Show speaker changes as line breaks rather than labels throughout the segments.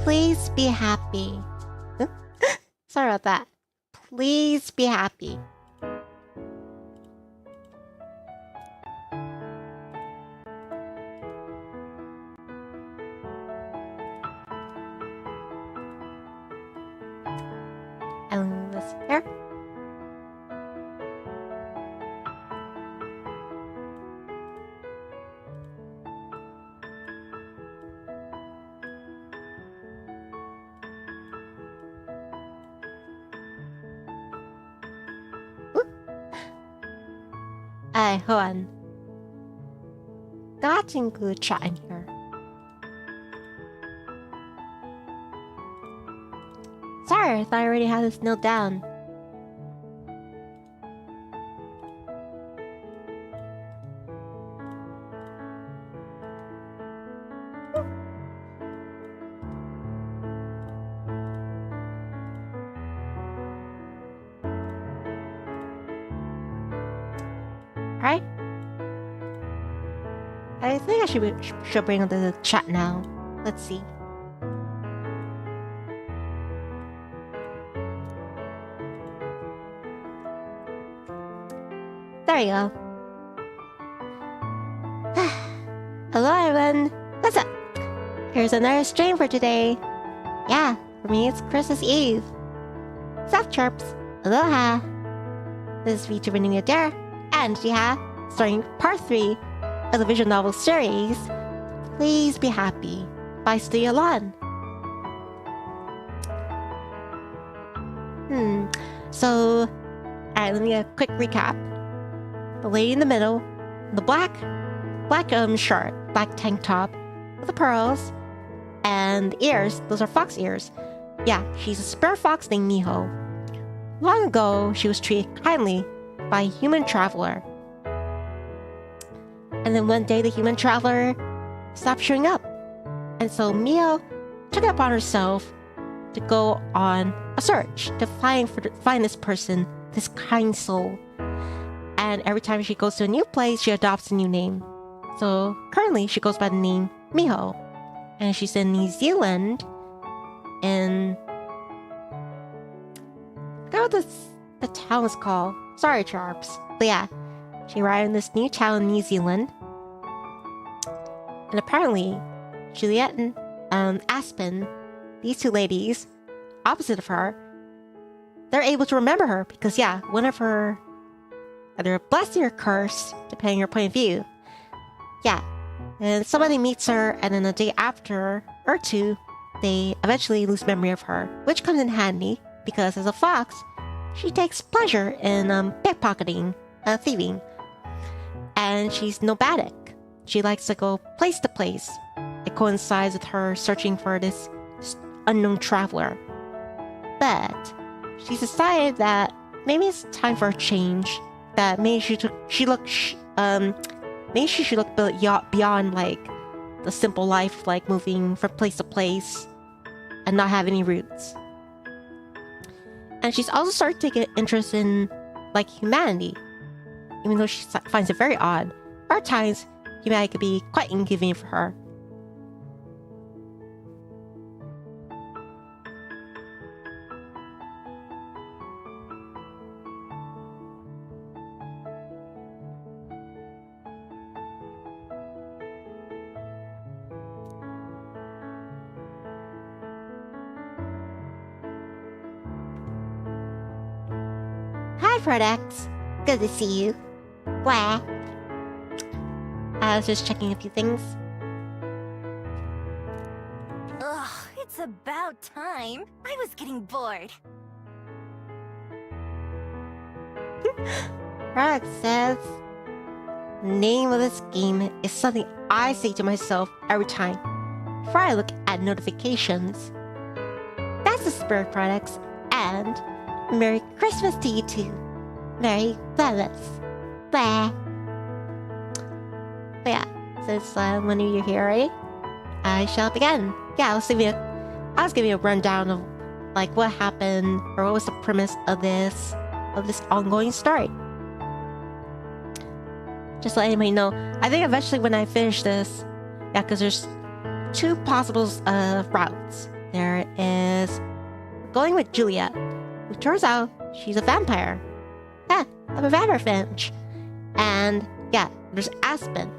Please be happy. Sorry about that. Please be happy. And this here. Hold on. Got some good chat in here. Sorry, I thought I already had this nailed down. Alright. I think I should bring up the chat now. Let's see. There you go. Hello everyone! What's up? Here's another stream for today. Yeah, for me it's Christmas Eve. Sup chirps. Aloha! This is Vtuber Nivni Adair and Juliet, starring part 3 of the visual novel series Please Be Happy by Studio Lan. So, alright, let me get a quick recap. The lady in the middle, the black shirt, black tank top with the pearls, and the ears, those are fox ears. Yeah, she's a spare fox named Miho. Long ago, she was treated kindly by a human traveler. And then one day the human traveler stopped showing up. And so Miho took it upon herself to go on a search to find this person, this kind soul. And every time she goes to a new place, she adopts a new name. So currently she goes by the name Miho. And she's in New Zealand in... I forgot what the town is called. Sorry, Charps. But yeah, she arrived in this new town in New Zealand. And apparently, Juliet and Aspen, these two ladies, opposite of her, they're able to remember her because, yeah, one of her, either a blessing or curse, depending on your point of view. Yeah, and somebody meets her, and then a day after, or two, they eventually lose memory of her, which comes in handy because as a fox, she takes pleasure in pickpocketing, thieving, and she's nomadic. She likes to go place to place. It coincides with her searching for this unknown traveler. But she's decided that maybe it's time for a change. That maybe she should look beyond like the simple life, like moving from place to place and not have any roots. And she's also started to get interest in like humanity, even though she finds it very odd. At times, humanity could be quite inconvenient for her. Hi, Products. Good to see you. Blah. I was just checking a few things.
Ugh, it's about time. I was getting bored.
Product says, the name of this game is something I say to myself every time before I look at notifications. That's the spirit, Products, and Merry Christmas to you too. Merry Christmas. Blah. But yeah, since when you're here already, I shall begin. Yeah, I was giving a rundown of like what happened or what was the premise of this ongoing story. Just to let anybody know, I think eventually when I finish this, yeah, because there's two possible routes. there is going with Juliet, who turns out she's a vampire. Yeah, I'm a vampire finch. And yeah, there's Aspen.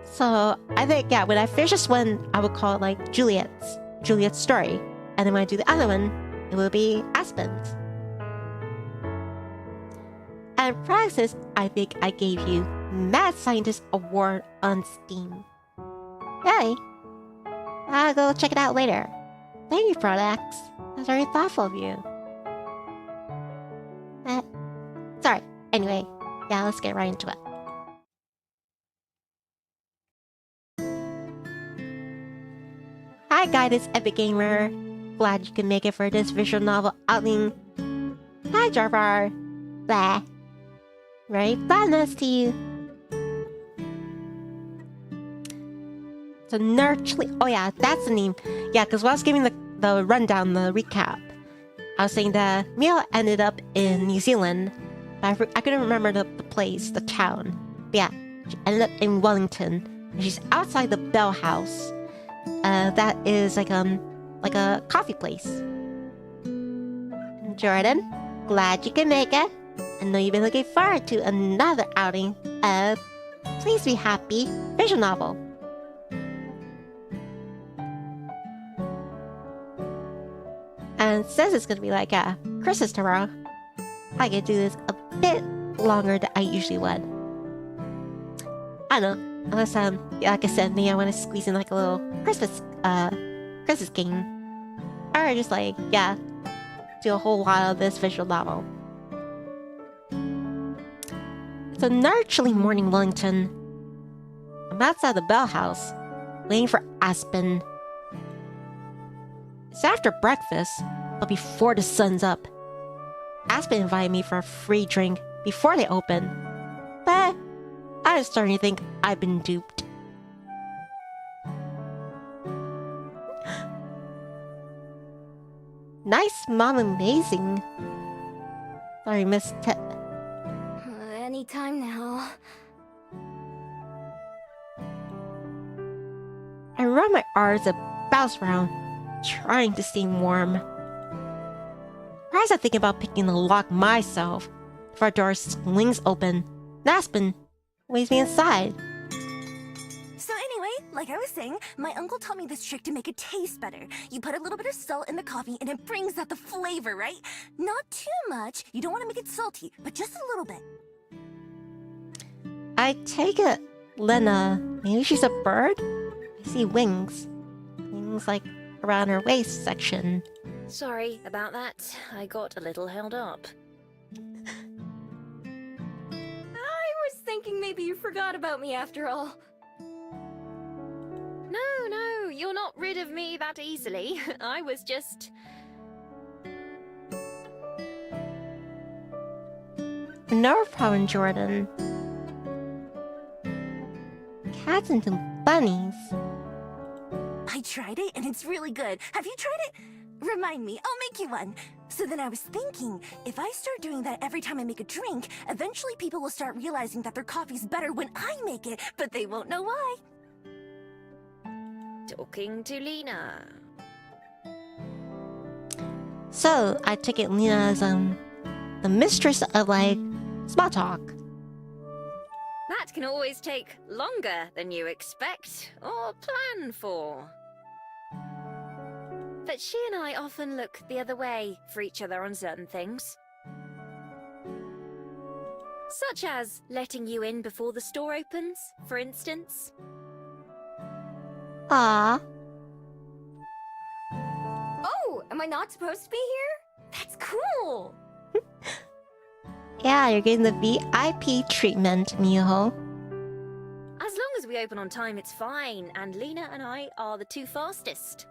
So I think, yeah, when I finish this one, I would call it like Juliet's story. And then when I do the other one, it will be Aspen's. And Praxis, I think I gave you Mad Scientist Award on Steam. Yay! I'll go check it out later. Thank you, Prodax. That's very thoughtful of you. Sorry. Anyway, yeah, let's get right into it. Hi, guys, it's Epic Gamer. Glad you can make it for this visual novel outing. Hi, Jarvar. Blah. Very nice to you. So, Nurturely. Oh, yeah, that's the name. Yeah, because while I was giving the rundown, the recap, I was saying that Miho ended up in New Zealand. But I couldn't remember the place, the town. But yeah, she ended up in Wellington. And she's outside the Bell House. That is like a coffee place. Jordan, glad you can make it. I know you've been looking forward to another outing of Please Be Happy visual novel. And since it's gonna be like Christmas tomorrow, I can do this a bit longer than I usually would. I don't know, unless like I said, maybe I want to squeeze in like a little Christmas game, or just like do a whole lot of this visual novel. It's another chilly morning, Wellington. I'm outside the Bell House, waiting for Aspen. It's after breakfast, but before the sun's up. Aspen invited me for a free drink before they open, but I'm starting to think I've been duped. Nice, Mom, amazing. Sorry, Miss
Anytime now.
I run my arms and bounce around, trying to stay warm. Perhaps I'm thinking about picking the lock myself. If our door swings open, Aspen waves me inside.
So anyway, like I was saying, my uncle taught me this trick to make it taste better. You put a little bit of salt in the coffee and it brings out the flavor, right? Not too much. You don't want to make it salty, but just a little bit.
I take it, Lena. Maybe she's a bird? I see wings. Wings like around her waist section.
Sorry about that. I got a little held up.
I was thinking maybe you forgot about me after all.
No, you're not rid of me that easily. I was just...
No problem, Jordan. Cats and bunnies.
I tried it and it's really good. Have you tried it? Remind me, I'll make you one. So then I was thinking, if I start doing that every time I make a drink, eventually people will start realizing that their coffee's better when I make it, but they won't know why.
Talking to Lena.
So, I take it Lena's, the mistress of, like, small talk.
That can always take longer than you expect or plan for. But she and I often look the other way for each other on certain things. Such as letting you in before the store opens, for instance.
Ah,
Oh, am I not supposed to be here? That's cool.
yeah, you're getting the VIP treatment, Miho.
As long as we open on time, it's fine, and Lena and I are the two fastest.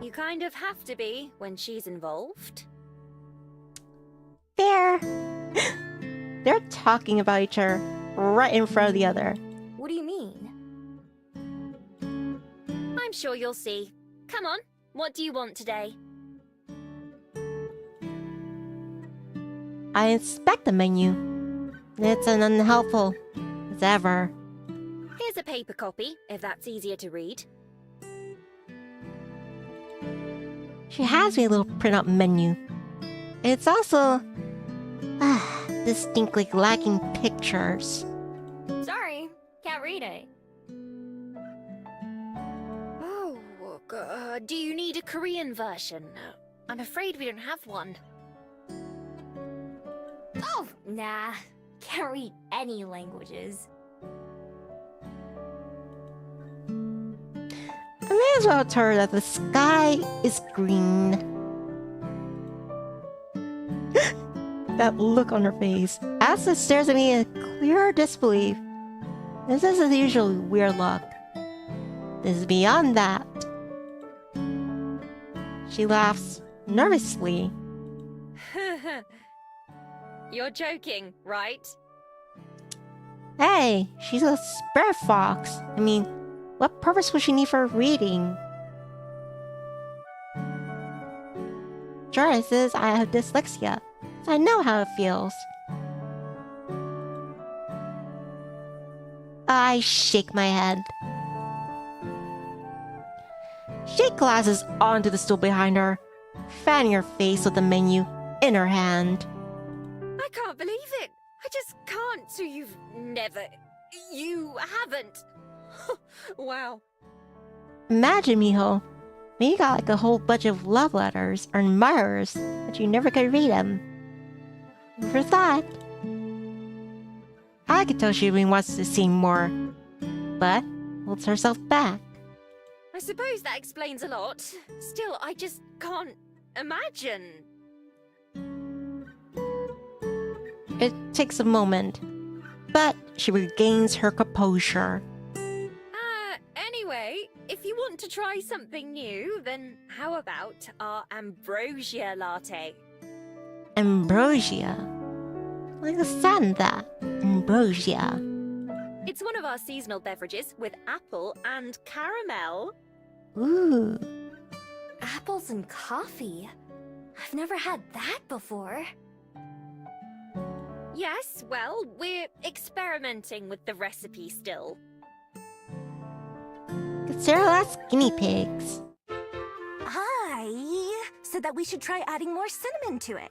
You kind of have to be when she's involved.
Fair. They're talking about each other right in front of the other.
What do you mean?
I'm sure you'll see. Come on, what do you want today?
I inspect the menu. It's as unhelpful as ever.
Here's a paper copy, if that's easier to read.
She has me a little print-out menu. It's also distinctly lacking pictures.
Sorry, can't read it. Oh, do you need a Korean version? I'm afraid we don't have one.
Oh, nah. Can't read any languages.
I may as well tell her that the sky is green. That look on her face. Asa stares at me in clear disbelief. This isn't the usual weird look. This is beyond that. She laughs nervously.
You're joking, right?
Hey, she's a spare fox. I mean, what purpose would she need for reading? Jordan says I have dyslexia, so I know how it feels. I shake my head. She glasses onto the stool behind her, fanning her face with the menu in her hand.
I can't believe it. I just can't. So you haven't. Wow.
Imagine, Miho. Maybe you got like a whole bunch of love letters or admirers, but you never could read them. For that. I could tell she really wants to see more, but holds herself back.
I suppose that explains a lot. Still, I just can't imagine.
It takes a moment, but she regains her composure.
Anyway, if you want to try something new, then how about our ambrosia latte?
Ambrosia? Like the sun, that. Ambrosia.
It's one of our seasonal beverages with apple and caramel.
Ooh.
Apples and coffee? I've never had that before.
Yes, well, we're experimenting with the recipe still.
Consider us guinea pigs.
I said that we should try adding more cinnamon to it.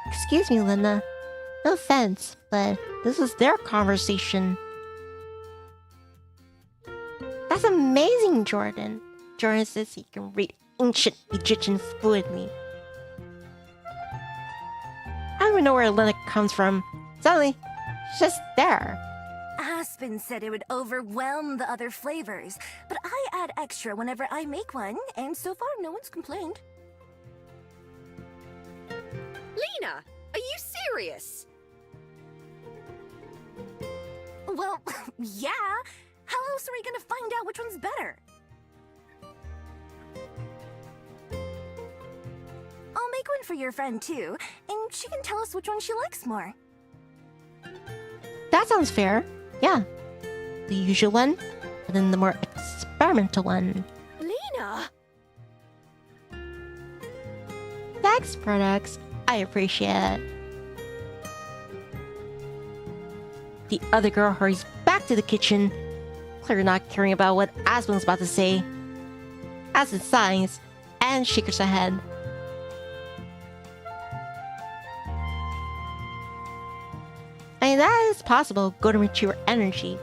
Excuse me, Linda. No offense, but this is their conversation. That's amazing, Jordan. Jordan says he can read ancient Egyptian fluently. I don't even know where Linda comes from. Suddenly, she's just there.
Aspen said it would overwhelm the other flavors, but I add extra whenever I make one, and so far no one's complained.
Lena, are you serious?
Well, yeah. How else are we gonna find out which one's better? I'll make one for your friend too, and she can tell us which one she likes more.
That sounds fair. Yeah. The usual one, and then the more experimental one.
Lena!
Thanks, products. I appreciate it. The other girl hurries back to the kitchen, clearly not caring about what Aspen was about to say. Aspen sighs and shakes her head. I mean, that is possible, go to mature energy.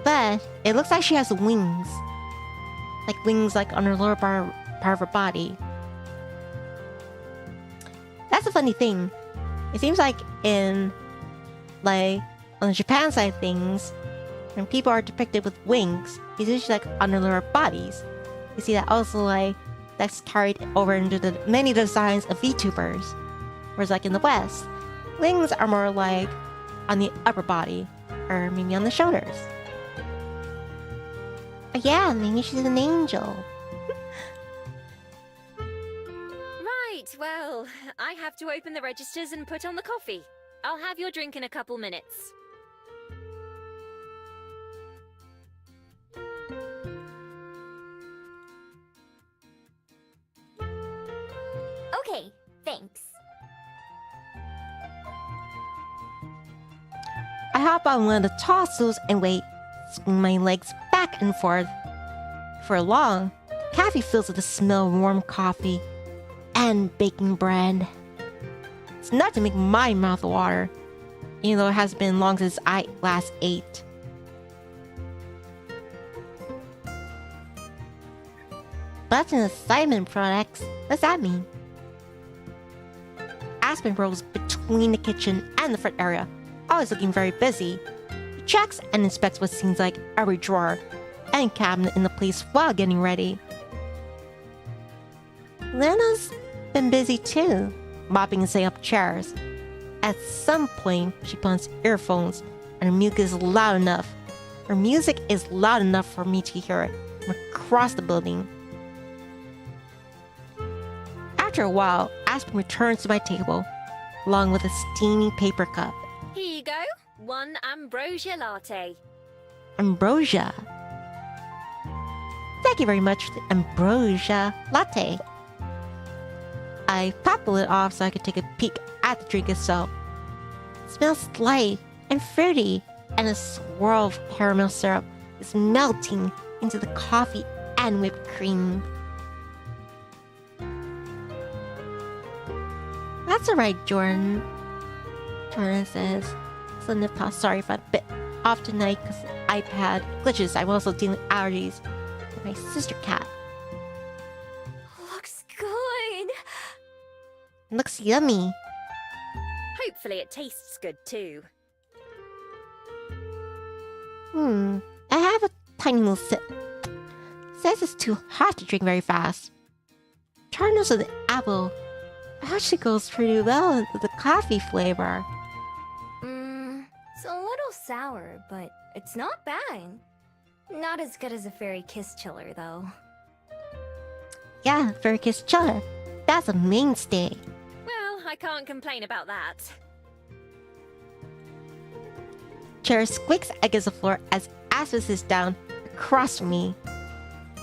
But it looks like she has wings. Like wings like on her lower part of her body. That's a funny thing. It seems like on the Japan side of things, when people are depicted with wings, it's usually like on their lower bodies. You see that also that's carried over into the many designs of VTubers. Whereas like in the West, wings are more like on the upper body, or maybe on the shoulders. Oh yeah, maybe she's an angel.
Right, well, I have to open the registers and put on the coffee. I'll have your drink in a couple minutes.
Okay, thanks.
I hop on one of the tall stools and wait, swing my legs back and forth. For long, the cafe fills with the smell of warm coffee and baking bread. It's enough to make my mouth water, even though it has been long since I last ate. But in assignment products, what's that mean? Aspen rolls between the kitchen and the front area, always looking very busy. He checks and inspects what seems like every drawer and cabinet in the place while getting ready. Lena's been busy too, mopping and setting up chairs. At some point, she puts on earphones, and her music is loud enough. Her music is loud enough for me to hear it from across the building. After a while, Aspen returns to my table, along with a steaming paper cup.
Here you go. One ambrosia latte.
Ambrosia. Thank you very much for the ambrosia latte. I popped the lid off so I could take a peek at the drink itself. It smells light and fruity, and a swirl of caramel syrup is melting into the coffee and whipped cream. That's alright, Jordan. Jordan says. So Nipah, sorry if I'm a bit off tonight because the iPad glitches. I'm also dealing with allergies with my sister cat.
Looks good.
Looks yummy.
Hopefully it tastes good too.
I have a tiny little sip. Says it's too hot to drink very fast. Charnos of the apple actually goes pretty well into the coffee flavor.
It's a little sour, but it's not bad. Not as good as a fairy kiss chiller, though.
Yeah, Fairy Kiss Chiller. That's a mainstay.
Well, I can't complain about that.
Chair squeaks against the floor as Aspen sits down across from me.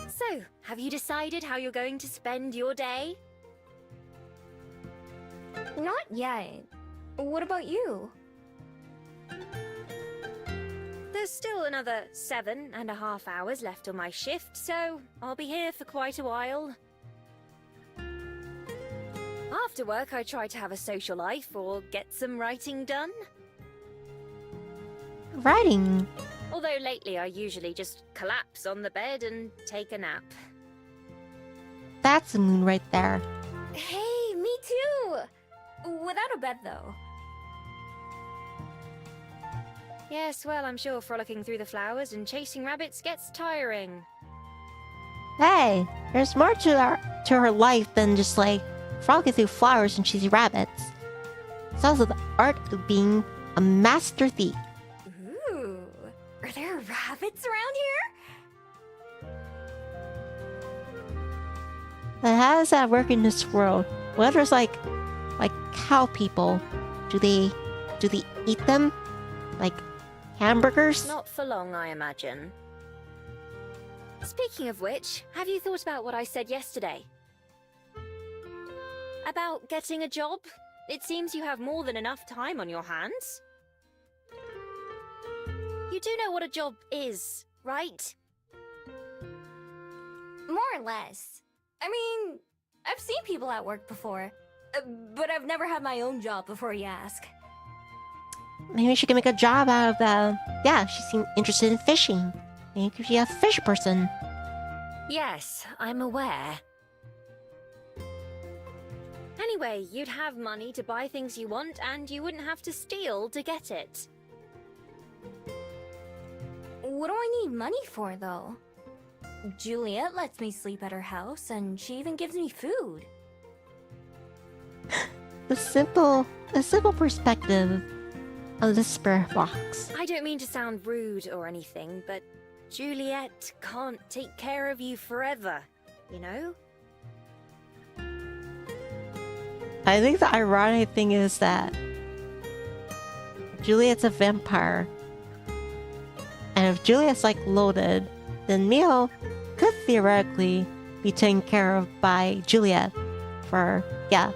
So, have you decided how you're going to spend your day?
Not yet. What about you?
There's still another 7.5 hours left on my shift, so I'll be here for quite a while. After work, I try to have a social life or get some writing done.
Writing.
Although lately I usually just collapse on the bed and take a nap.
That's the moon right there.
Hey, me too! Without a bed, though.
Yes, well, I'm sure frolicking through the flowers and chasing rabbits gets tiring.
Hey, there's more to her life than just like frolicking through flowers and chasing rabbits. It's also the art of being a master thief.
Ooh, are there rabbits around here?
But how does that work in this world? What if there's like cow people? Do they eat them? Like hamburgers?
Not for long, I imagine. Speaking of which, have you thought about what I said yesterday? About getting a job? It seems you have more than enough time on your hands. You do know what a job is, right?
More or less. I mean, I've seen people at work before, but I've never had my own job before you ask.
Maybe she can make a job out of that. Yeah, she seemed interested in fishing. Maybe she could be a fish person.
Yes, I'm aware. Anyway, you'd have money to buy things you want, and you wouldn't have to steal to get it.
What do I need money for, though? Juliet lets me sleep at her house, and she even gives me food.
The simple perspective of the spirit box.
I don't mean to sound rude or anything, but Juliet can't take care of you forever, you know?
I think the ironic thing is that Juliet's a vampire. And if Juliet's like loaded, then Miho could theoretically be taken care of by Juliet. For, yeah,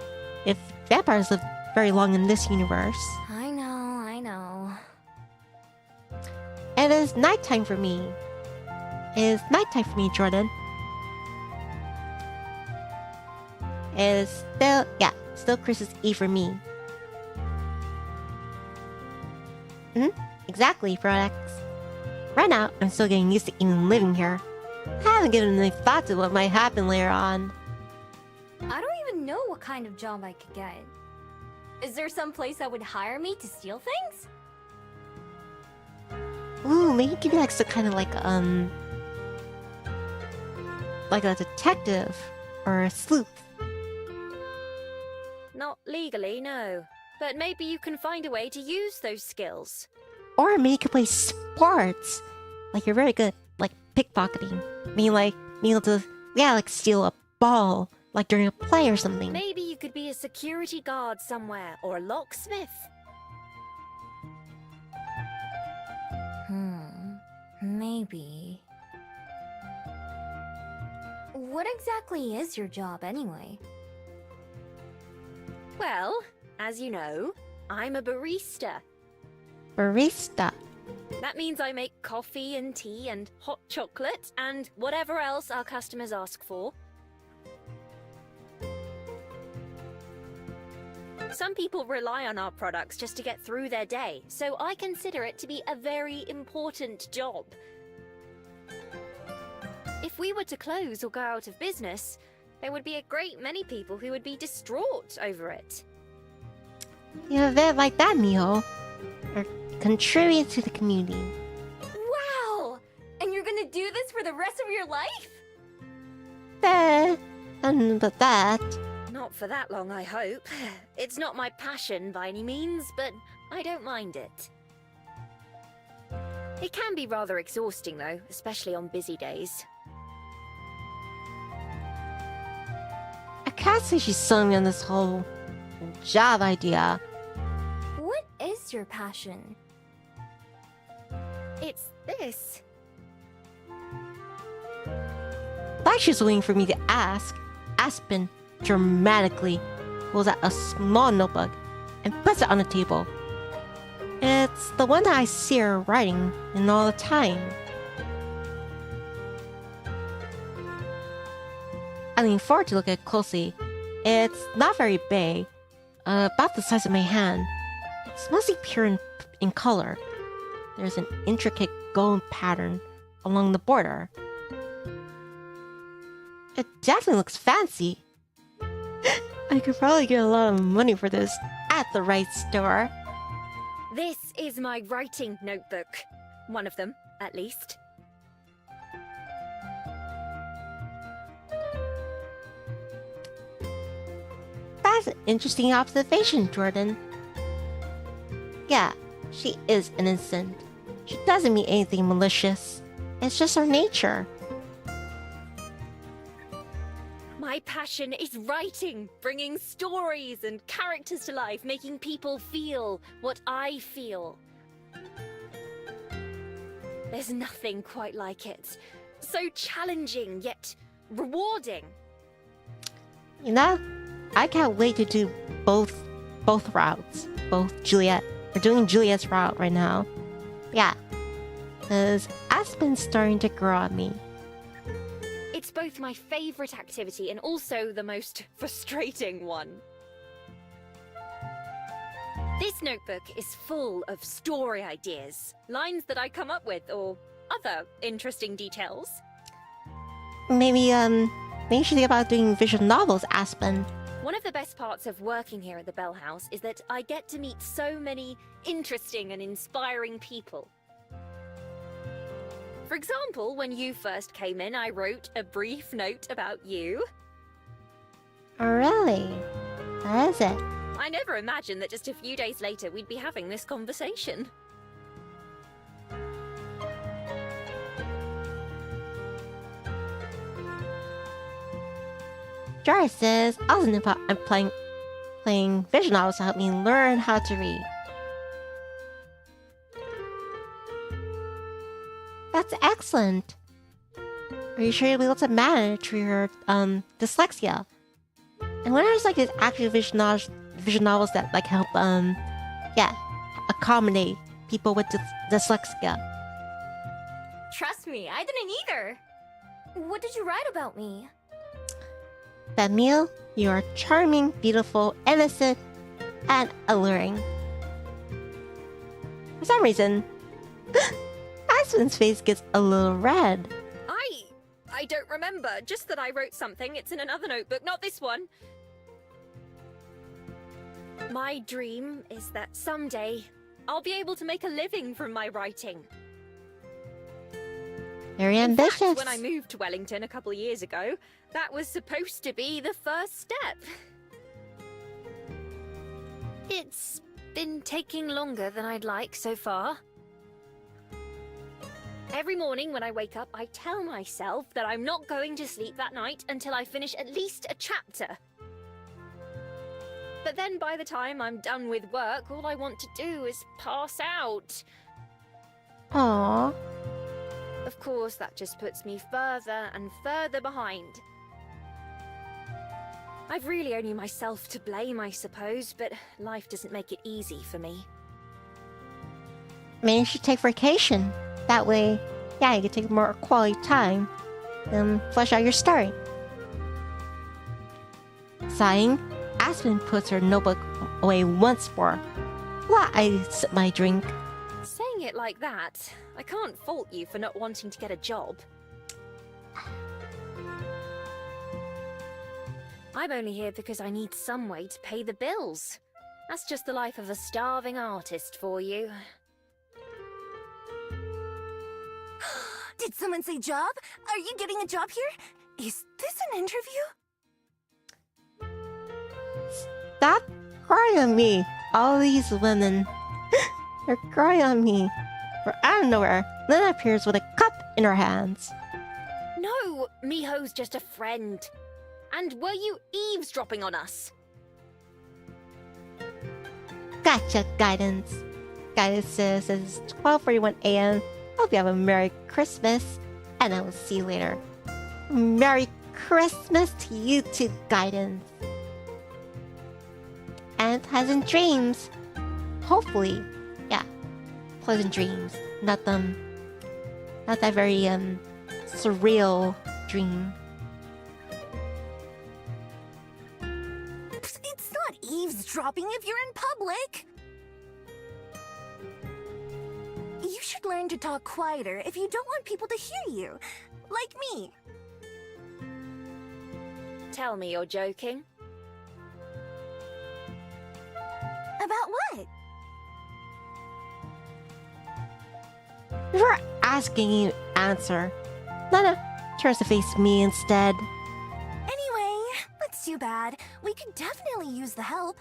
if vampires live very long in this universe.
I know.
It is nighttime for me. It is nighttime for me, Jordan. It is still Christmas Eve for me. Exactly, Prodex. Right now, I'm still getting used to even living here. I haven't given any thought to what might happen later on.
I don't even know what kind of job I could get. Is there some place that would hire me to steal things?
Ooh, maybe you could be like some kind of like a detective or a sleuth.
Not legally, no. But maybe you can find a way to use those skills.
Or maybe you could play sports. Like you're very good, like pickpocketing. Being able to, like steal a ball, like during a play or something.
Maybe you could be a security guard somewhere, or a locksmith.
Maybe. What exactly is your job anyway?
Well, as you know, I'm a barista.
Barista.
That means I make coffee and tea and hot chocolate and whatever else our customers ask for. Some people rely on our products just to get through their day, so I consider it to be a very important job. If we were to close or go out of business, there would be a great many people who would be distraught over it.
You're a bit like that, Miho. Or contribute to the community.
Wow! And you're gonna do this for the rest of your life?
And that.
Not for that long, I hope. It's not my passion by any means, but I don't mind it. It can be rather exhausting though, especially on busy days.
I can't say she's selling me on this whole job idea.
What is your passion?
It's this.
Like she's waiting for me to ask, Aspen dramatically pulls out a small notebook and puts it on the table. It's the one that I see her writing in all the time. I lean forward to look at it closely. It's not very big, about the size of my hand. It's mostly pure in color. There's an intricate gold pattern along the border. It definitely looks fancy. I could probably get a lot of money for this at the right store.
This is my writing notebook. One of them, at least.
That's an interesting observation, Jordan. Yeah, she is innocent. She doesn't mean anything malicious. It's just her nature.
My passion is writing, bringing stories and characters to life, making people feel what I feel. There's nothing quite like it. So challenging, yet rewarding.
You know, I can't wait to do both routes. Both Juliet. We're doing Juliet's route right now. Yeah, because Aspen's starting to grow on me.
It's both my favorite activity and also the most frustrating one. This notebook is full of story ideas, lines that I come up with, or other interesting details.
Maybe you should think about doing visual novels, Aspen.
One of the best parts of working here at the Bell House is that I get to meet so many interesting and inspiring people. For example, when you first came in, I wrote a brief note about you.
Oh, really? That is it.
I never imagined that just a few days later we'd be having this conversation.
Jara says, I was in I'm playing visual novels to help me learn how to read. That's excellent. Are you sure you'll be able to manage your dyslexia? And when there's like these actual visual novels that like help accommodate people with dyslexia.
me. I didn't either. What did you write about me?
That Miho, you are charming, beautiful, innocent, and alluring. For some reason, Aspen's face gets a little red.
I don't remember. Just that I wrote something. It's in another notebook, not this one. My dream is that someday I'll be able to make a living from my writing.
Very
In
ambitious.
fact, when I moved to Wellington a couple of years ago, that was supposed to be the first step. It's been taking longer than I'd like so far. Every morning when I wake up, I tell myself that I'm not going to sleep that night until I finish at least a chapter. But then by the time I'm done with work, all I want to do is pass out.
Aww.
Of course, that just puts me further and further behind. I've really only myself to blame, I suppose, but life doesn't make it easy for me.
Maybe you should take vacation. That way, yeah, you can take more quality time and flesh out your story. Sighing, Aspen puts her notebook away once more. While I sip my drink.
Saying it like that, I can't fault you for not wanting to get a job. I'm only here because I need some way to pay the bills. That's just the life of a starving artist for you.
Did someone say job? Are you getting a job here? Is this an interview?
Stop crying on me. All these women. They're crying on me. From out of nowhere, Lena appears with a cup in her hands.
No, Miho's just a friend. And were you eavesdropping on us?
Gotcha, Guidance. Guidance says it's 12:41 a.m. Hope you have a Merry Christmas, and I will see you later. Merry Christmas to you too, Guidance. And pleasant dreams. Hopefully, yeah, pleasant dreams. Not that very surreal dream.
It's not eavesdropping if you're in public. You should learn to talk quieter if you don't want people to hear you. Like me.
Tell me you're joking.
About what?
Before asking you answer, Lena turns to face me instead.
Anyway, that's too bad. We could definitely use the help.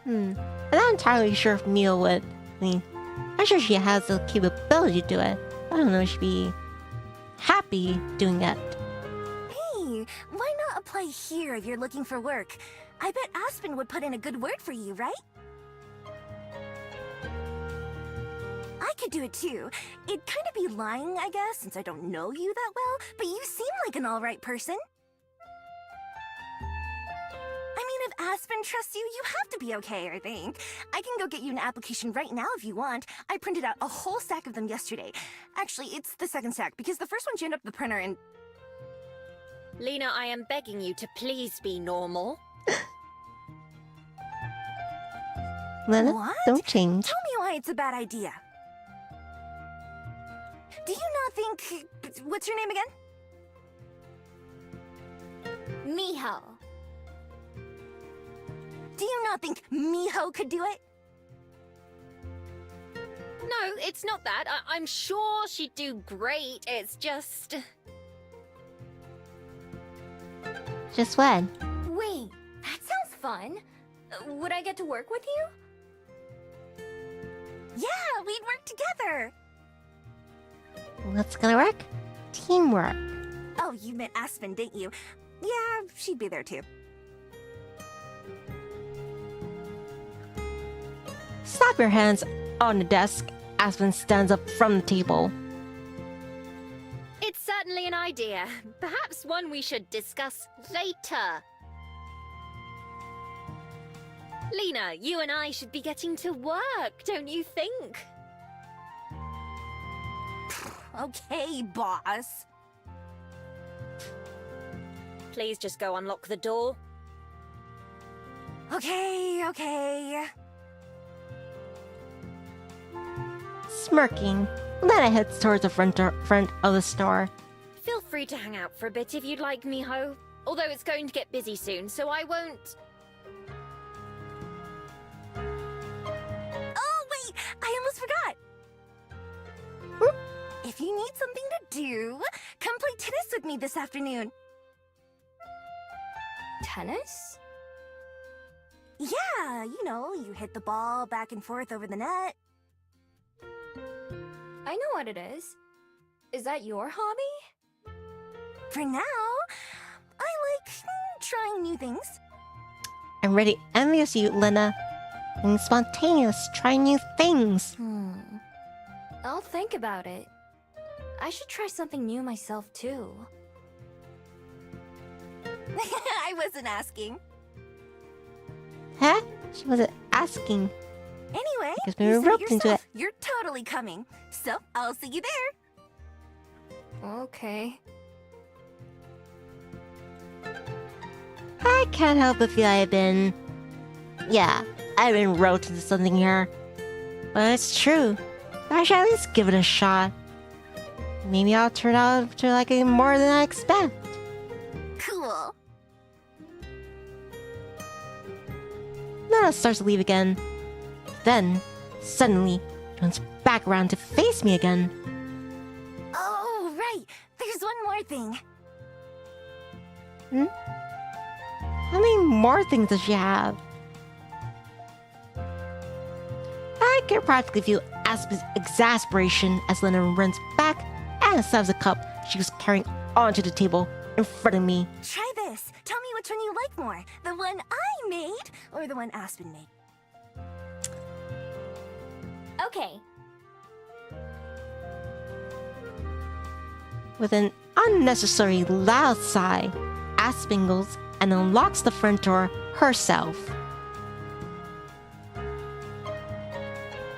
I'm not entirely sure if Miho would. I mean, I'm sure she has the capability to do it. I don't know if she'd be happy doing it.
Hey, why not apply here if you're looking for work? I bet Aspen would put in a good word for you, right? I could do it too. It'd kind of be lying, I guess, since I don't know you that well, but you seem like an alright person. I mean, if Aspen trusts you, you have to be okay, I think. I can go get you an application right now if you want. I printed out a whole stack of them yesterday. Actually, it's the second stack, because the first one jammed up the printer and...
Lena, I am begging you to please be normal.
Lena,
What?
don't change.
Tell me why it's a bad idea. Do you not think... What's your name again?
Miho.
Do you not think Miho could do it?
No, it's not that. I'm sure she'd do great. It's just...
Just when?
Wait, that sounds fun. Would I get to work with you?
Yeah, we'd work together.
What's gonna work? Teamwork.
Oh, you meant Aspen, didn't you? Yeah, she'd be there too.
Slap your hands on the desk. Aspen stands up from the table.
It's certainly an idea. Perhaps one we should discuss later. Lena, you and I should be getting to work, don't you think?
Okay, boss.
Please just go unlock the door.
Okay.
Smirking, Lena heads towards the front of the store.
Feel free to hang out for a bit if you'd like, Miho. Although it's going to get busy soon, so I won't...
Oh, wait! I almost forgot! If you need something to do, come play tennis with me this afternoon.
Tennis?
Yeah, you know, you hit the ball back and forth over the net.
I know what it is. Is that your hobby?
For now, I like trying new things.
I'm ready envious you, Lena. Being spontaneous, trying new things.
I'll think about it. I should try something new myself, too.
I wasn't asking.
Huh? She wasn't asking.
Anyway,
Because we
you
were
said it
roped into
yourself.
it.
You're totally coming. So, I'll see you there.
Okay.
I can't help but feel I've been roped into something here. But it's true. I should at least give it a shot. Maybe I'll turn out to like it more than I expect.
Cool.
Lena starts to leave again. Then, suddenly, turns back around to face me again.
Oh, right. There's one more thing.
How many more things does she have? I can practically feel Aspen's exasperation as Lena runs back and slams a cup she was carrying onto the table in front of me.
Try this. Tell me which one you like more. The one I made or the one Aspen made.
Okay.
With an unnecessary loud sigh, Aspen goes and unlocks the front door herself.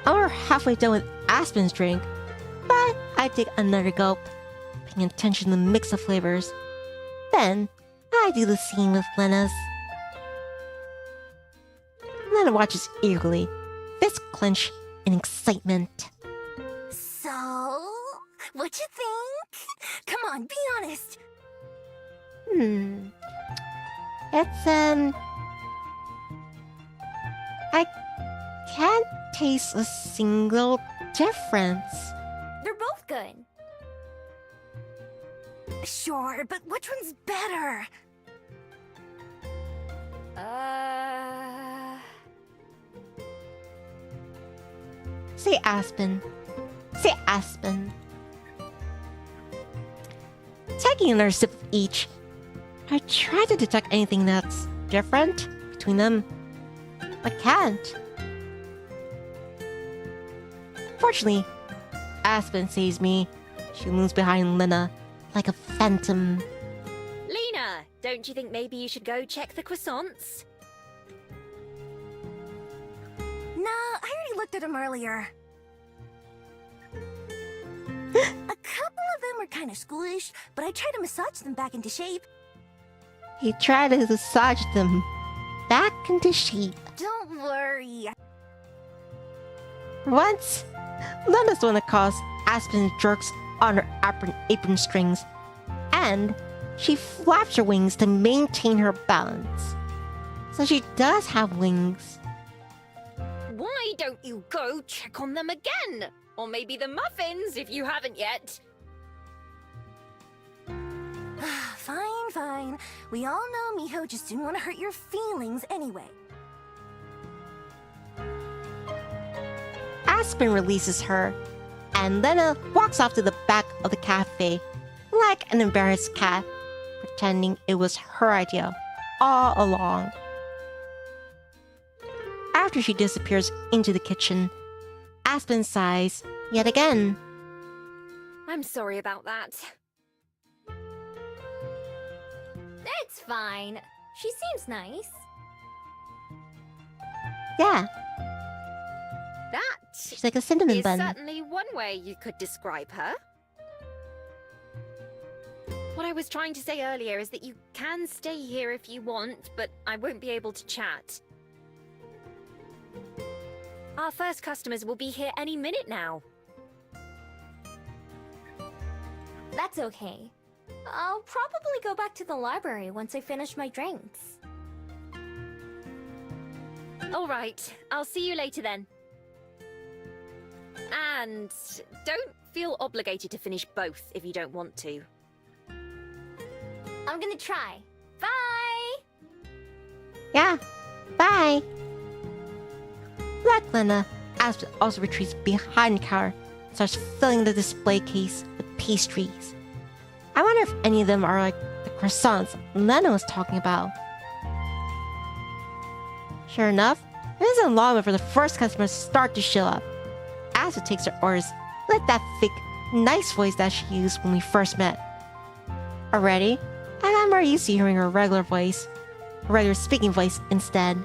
I'm halfway done with Aspen's drink, but I take another gulp, paying attention to the mix of flavors. Then, I do the same with Lena's. Lena watches eagerly, fists clenched in excitement.
So, what you think? Come on, be honest.
It's, I can't taste a single difference.
They're both good.
Sure, but which one's better?
Say Aspen. Say Aspen. Taking another sip of each, I try to detect anything that's different between them, but can't. Fortunately, Aspen sees me. She looms behind Lena like a phantom.
Lena, don't you think maybe you should go check the croissants?
Nah, I already looked at them earlier. A couple of them were kind of schoolish, but I tried to massage them back into shape.
He tried to massage them back into shape.
Don't worry.
For once, Lena's the one that caused Aspen jerks on her apron strings, and she flaps her wings to maintain her balance. So she does have wings.
Why don't you go check on them again? Or maybe the muffins, if you haven't yet.
Fine. We all know Miho just didn't want to hurt your feelings anyway.
Aspen releases her, and Lena walks off to the back of the cafe like an embarrassed cat, pretending it was her idea all along. After she disappears into the kitchen, Aspen sighs yet again.
I'm sorry about that.
It's fine. She seems nice.
Yeah,
That
she's like a cinnamon
is
bun.
certainly one way you could describe her. What I was trying to say earlier is that you can stay here if you want, but I won't be able to chat. Our first customers will be here any minute now.
That's okay. I'll probably go back to the library once I finish my drinks.
All right, I'll see you later then. And don't feel obligated to finish both if you don't want to.
I'm gonna try. Bye!
Yeah, bye. Black Lena also retreats behind the counter, starts filling the display case with pastries. I wonder if any of them are like the croissants Lena was talking about. Sure enough, it isn't long before the first customers start to show up. Asa takes her orders with that thick, nice voice that she used when we first met. Already, I'm more used to hearing her regular voice, her regular speaking voice instead.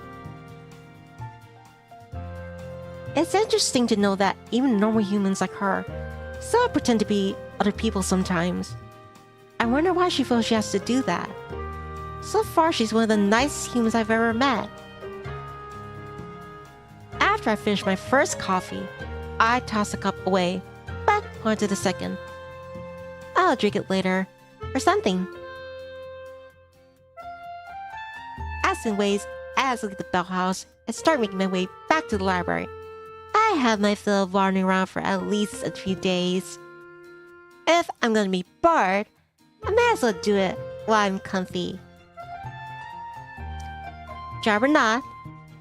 It's interesting to know that even normal humans like her still pretend to be other people sometimes. I wonder why she feels she has to do that. So far, she's one of the nicest humans I've ever met. After I finish my first coffee, I toss the cup away, but hold on to the second. I'll drink it later, or something. As in ways, as I leave the Bell House and start making my way back to the library, I have my fill of wandering around for at least a few days. If I'm gonna be bored, I may as well do it while I'm comfy. Job or not,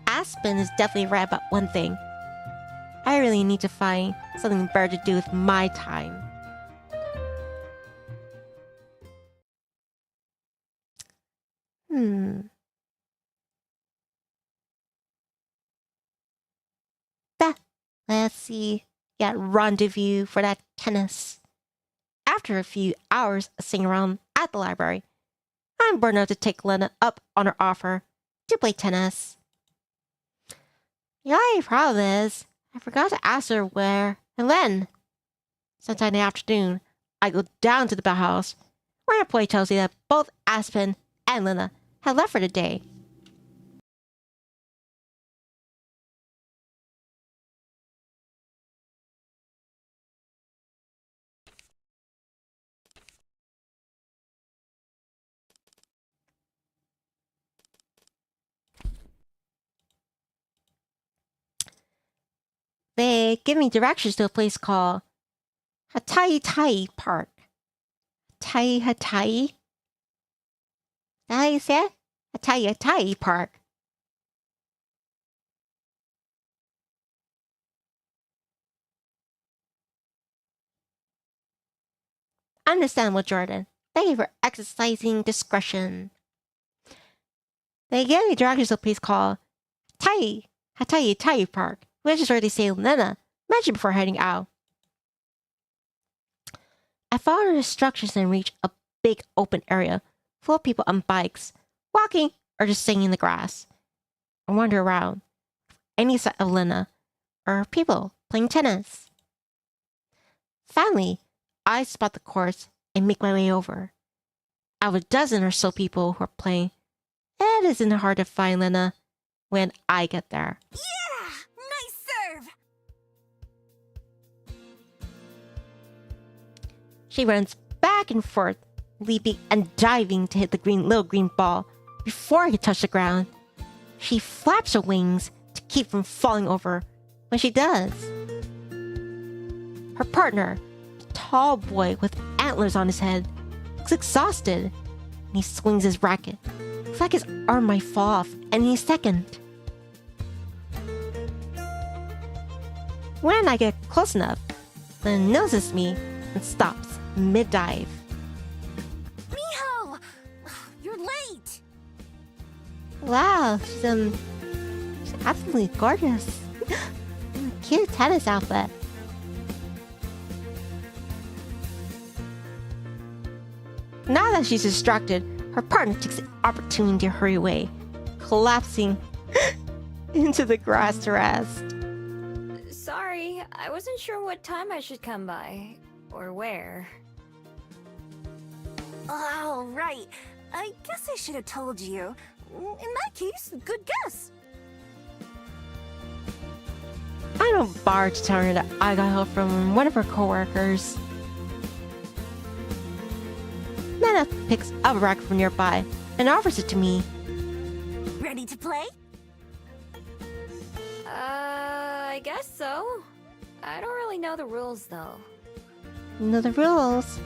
Aspen is definitely right about one thing. I really need to find something better to do with my time. Let's see. Yeah, rendezvous for that tennis. After a few hours of sitting around at the library, I'm burned out to take Lena up on her offer to play tennis. The only problem is, I forgot to ask her where and when. Sometime in the afternoon, I go down to the Bell House, where an employee tells me that both Aspen and Lena had left for the day. They give me directions to a place called Hatai Park. Hatai? Is that how you say it? Hatai Park. Understandable, Jordan. Thank you for exercising discretion. They gave me directions to a place called Hatai Park, which is where they say Lena mentioned before heading out. I follow the instructions and reach a big open area full of people on bikes, walking, or just sitting in the grass. I wander around for any sight of Lena or people playing tennis. Finally, I spot the courts and make my way over. Out of a dozen or so people who are playing, it isn't hard to find Lena when I get there.
Yeah! Nice serve!
She runs back and forth, leaping and diving to hit the little green ball before I can touch the ground. She flaps her wings to keep from falling over when she does. Her partner, a tall boy with antlers on his head, looks exhausted, and he swings his racket. It's like his arm might fall off any second. When I get close enough, Lynn notices me and stops mid-dive.
Miho! You're late!
Wow, she's absolutely gorgeous. Cute tennis outfit. Now that she's distracted, her partner takes the opportunity to hurry away, collapsing in into the grass to rest.
Sorry, I wasn't sure what time I should come by. Or where.
Oh, right. I guess I should have told you. In that case, good guess.
I don't bother to tell her that I got help from one of her coworkers. Nana picks up a racket from nearby and offers it to me.
Ready to play?
I guess so. I don't really know the rules though.
You know the rules,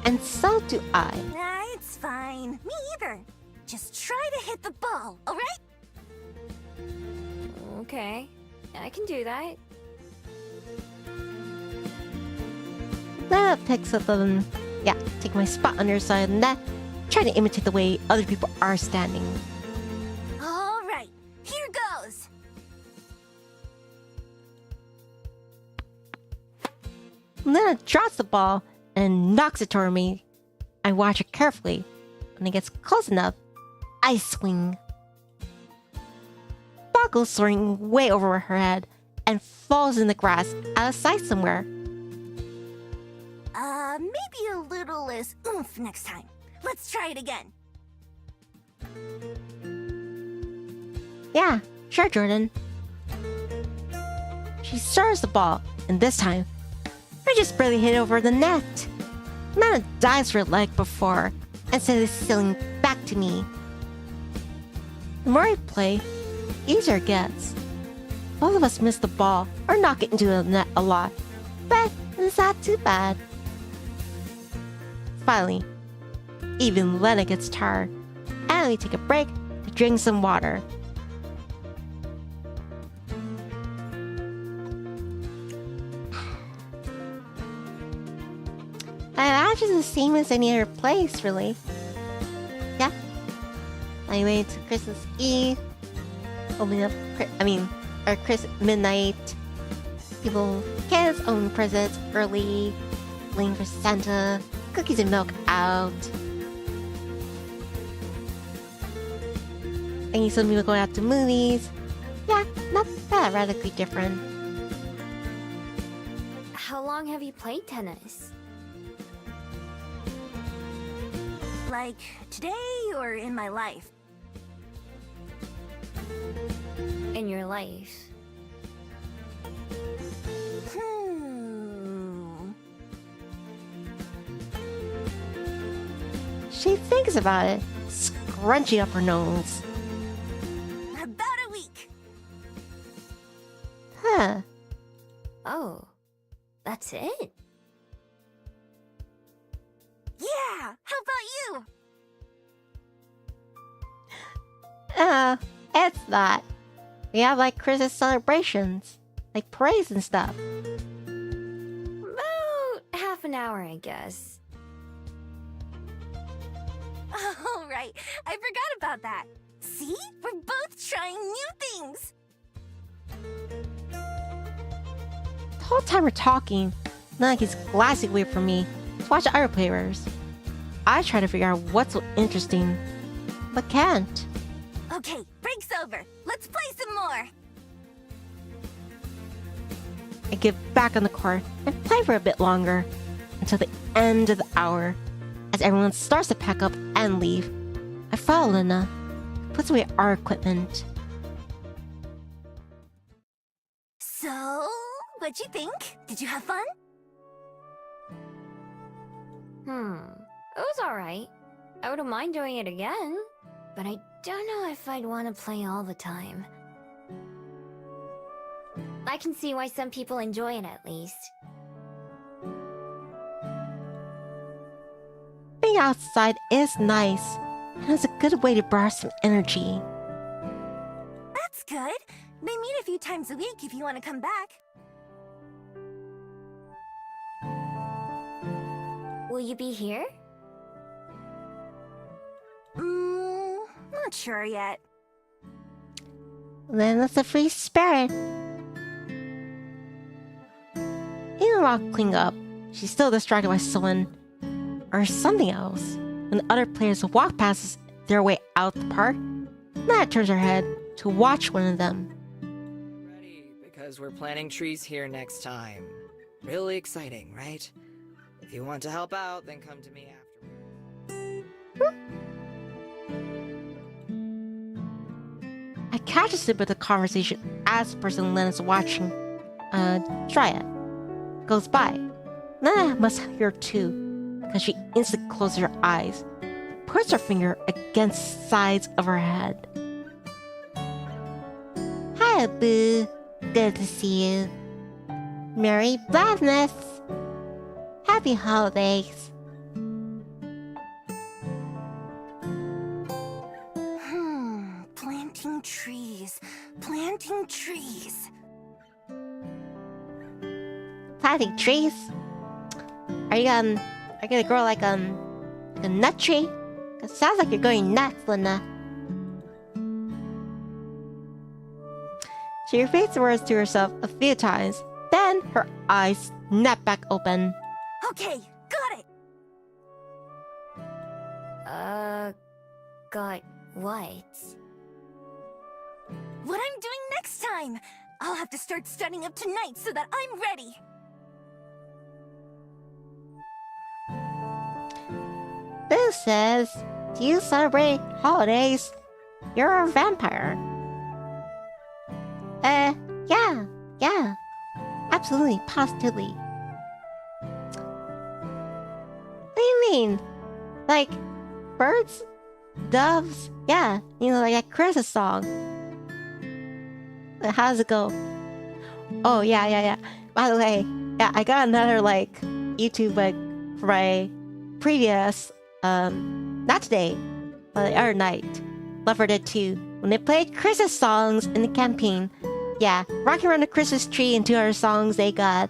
and so do I.
Nah, it's fine. Me either. Just try to hit the ball, alright?
Okay, I can do that.
Nana picks up the, take my spot on her side of the net, trying to imitate the way other people are standing.
Alright, here goes.
Nana drops the ball and knocks it toward me. I watch her carefully. When it gets close enough, I swing. Ball goes soaring way over her head and falls in the grass out of sight somewhere.
Maybe a little less oomph next time. Let's try it again.
Yeah, sure, Jordan. She stirs the ball, and this time, I just barely hit over the net. Nana dives for it like before, instead of sailing back to me. The more I play, the easier it gets. Both of us miss the ball or knock it into the net a lot, but it's not too bad. Finally, even Lena gets tired, and we take a break to drink some water. Actually the same as any other place, really. Yeah. I went to Christmas Eve, opening up, or midnight. Kids open presents early, waiting for Santa, cookies and milk out. And some people going out to movies. Yeah, not that radically different.
How long have you played tennis?
Like, today or in my life?
In your life.
She thinks about it, scrunching up her nose.
About a week.
Huh.
Oh, that's it?
Yeah! How about you?
It's not. We have like Christmas celebrations, like parades and stuff.
About half an hour, I guess.
Oh, right. I forgot about that. See? We're both trying new things.
The whole time we're talking, Nana keeps glancing away from me to watch other players. I try to figure out what's so interesting, but can't.
Okay, break's over. Let's play some more.
I get back on the court and play for a bit longer, until the end of the hour. As everyone starts to pack up and leave, I follow Lena, who puts away our equipment.
So, what'd you think? Did you have fun?
It was alright. I wouldn't mind doing it again, but I don't know if I'd want to play all the time. I can see why some people enjoy it at least.
Being outside is nice, and it's a good way to borrow some energy.
That's good. They meet a few times a week if you want to come back.
Will you be here?
Not sure yet.
Lena's a free spirit. Even while cleaning up, she's still distracted by someone or something else. When the other players walk past their way out the park, Nana turns her head to watch one of them.
because we're planting trees here next time. Really exciting, right? If you want to help out, then come to me afterward.
I catch a sip of the conversation as the person Lena's watching Juliet goes by. Lena must hear too, because she instantly closes her eyes, puts her finger against the sides of her head. Hi, Boo. Good to see you. Merry Blackness. Happy holidays.
Planting trees. Planting trees.
Planting trees? Are you gonna grow like a nut tree? It sounds like you're going nuts, Lena. She repeats the words to herself a few times. Then her eyes snap back open.
Okay, got it.
Got what?
What I'm doing next time. I'll have to start studying up tonight so that I'm ready.
Boo says, do you celebrate holidays? You're a vampire. Yeah. Absolutely, positively. What do you mean? Like, birds? Doves? Yeah, like that Christmas song. How does it go? Oh, yeah. By the way, yeah, I got another, YouTube, for my previous, not today, but the other night, Love 4 Dead 2, when they played Christmas songs in the campaign. Yeah, Rocking Around the Christmas Tree and 2 other songs they got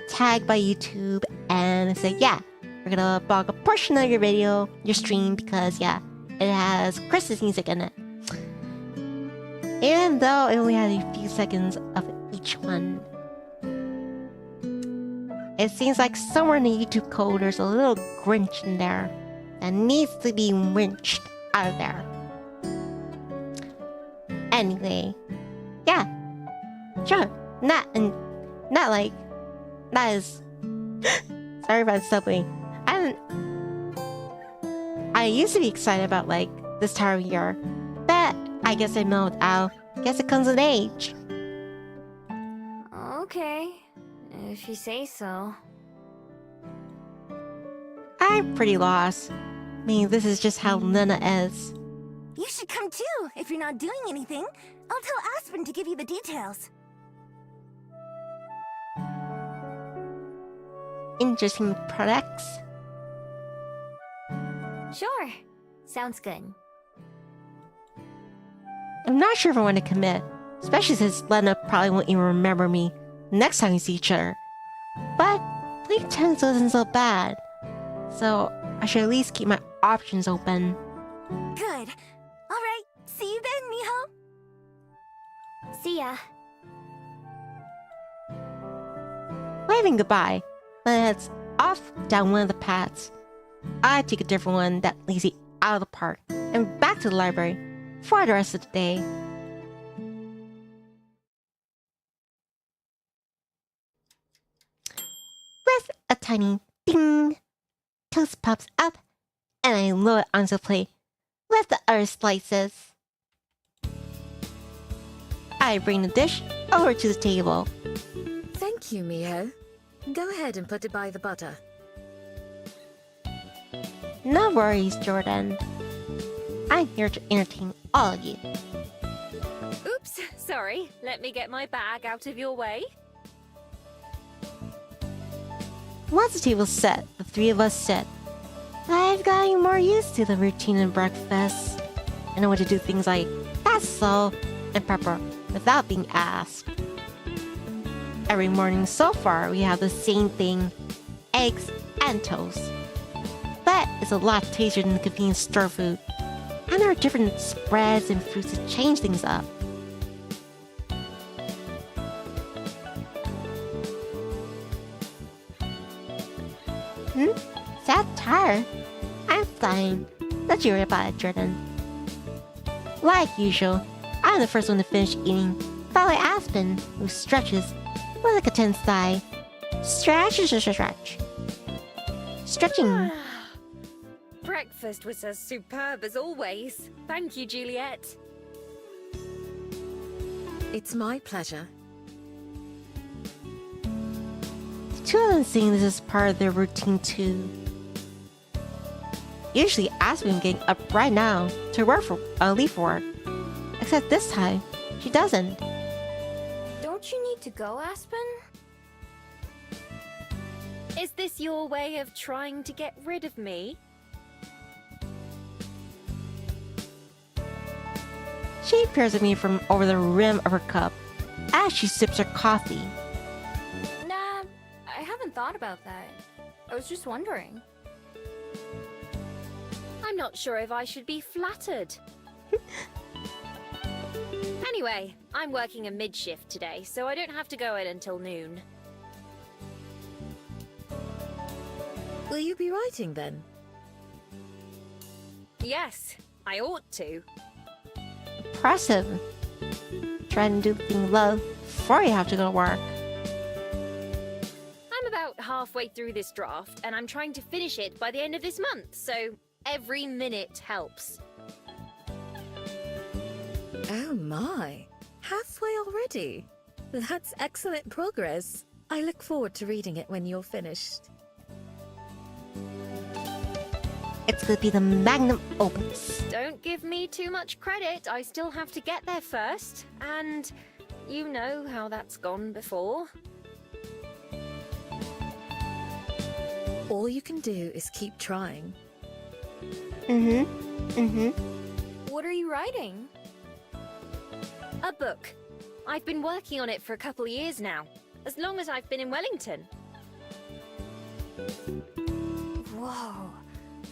tagged by YouTube, and they said, yeah, we're gonna block a portion of your video, your stream, because, yeah, it has Christmas music in it. Even though it only had a few seconds of each one. It seems like somewhere in the YouTube code there's a little Grinch in there that needs to be wrenched out of there. Anyway, yeah, sure, not as sorry about subway. I used to be excited about this time of year, but I guess I mellowed out. Guess it comes with age.
Okay, if you say so.
I'm pretty lost. I mean, this is just how Lena is.
You should come too, if you're not doing anything. I'll tell Aspen to give you the details.
Interesting products.
Sure, sounds good.
I'm not sure if I want to commit, especially since Lena probably won't even remember me next time we see each other. But playing tennis wasn't so bad, so I should at least keep my options open.
Good. Alright, see you then, Miho.
See ya.
Waving goodbye, Lena heads off down one of the paths. I take a different one that leads me out of the park and back to the library for the rest of the day. With a tiny ding, toast pops up, and I load it onto the plate with the other slices. I bring the dish over to the table.
Thank you, Miho. Go ahead and put it by the butter.
No worries, Jordan. I'm here to entertain all of you.
Oops, sorry. Let me get my bag out of your way.
Once the table's set, the 3 of us sit. I've gotten more used to the routine of breakfast. I know what to do things like that's salt and pepper without being asked. Every morning so far, we have the same thing, eggs and toast. But it's a lot tastier than the convenience store food. And there are different spreads and fruits to change things up. Sad tired? I'm fine. Don't you worry about it, Jordan. Like usual, I'm the first one to finish eating, Follow Aspen, who stretches like a tense thigh. Stretch. Stretching.
Breakfast was as superb as always. Thank you, Juliet.
It's my pleasure.
The two of them seeing this as part of their routine too. Usually Aspen getting up right now to leave for work. Except this time, she doesn't.
Don't you need to go, Aspen?
Is this your way of trying to get rid of me?
She peers at me from over the rim of her cup as she sips her coffee.
Nah, I haven't thought about that. I was just wondering.
I'm not sure if I should be flattered. Anyway, I'm working a mid-shift today, so I don't have to go in until noon.
Will you be writing then?
Yes, I ought to.
Impressive. Trying to do the thing you love before you have to go to work.
I'm about halfway through this draft, and I'm trying to finish it by the end of this month, so every minute helps.
Oh my. Halfway already? That's excellent progress. I look forward to reading it when you're finished.
It's gonna be the magnum opus.
Don't give me too much credit, I still have to get there first, and you know how that's gone before.
All you can do is keep trying.
What are you writing?
A book. I've been working on it for a couple of years now, as long as I've been in Wellington.
Whoa,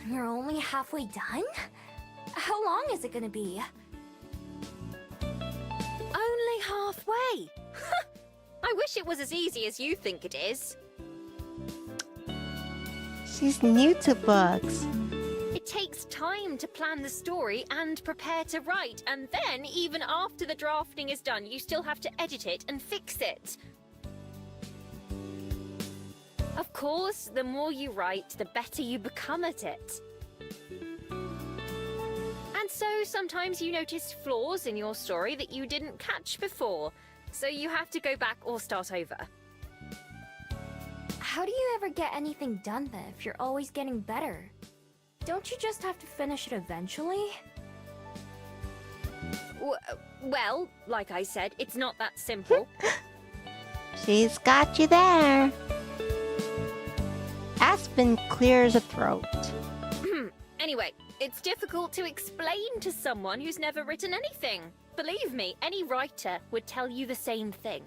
you're only halfway done? How long is it gonna be?
Only halfway! I wish it was as easy as you think it is.
She's new to books.
It takes time to plan the story and prepare to write, and then, even after the drafting is done, you still have to edit it and fix it. Of course, the more you write, the better you become at it. And so, sometimes you notice flaws in your story that you didn't catch before, so you have to go back or start over.
How do you ever get anything done then if you're always getting better? Don't you just have to finish it eventually?
Well, like I said, it's not that simple.
She's got you there. Aspen clears a throat.
Anyway, it's difficult to explain to someone who's never written anything. Believe me, any writer would tell you the same thing.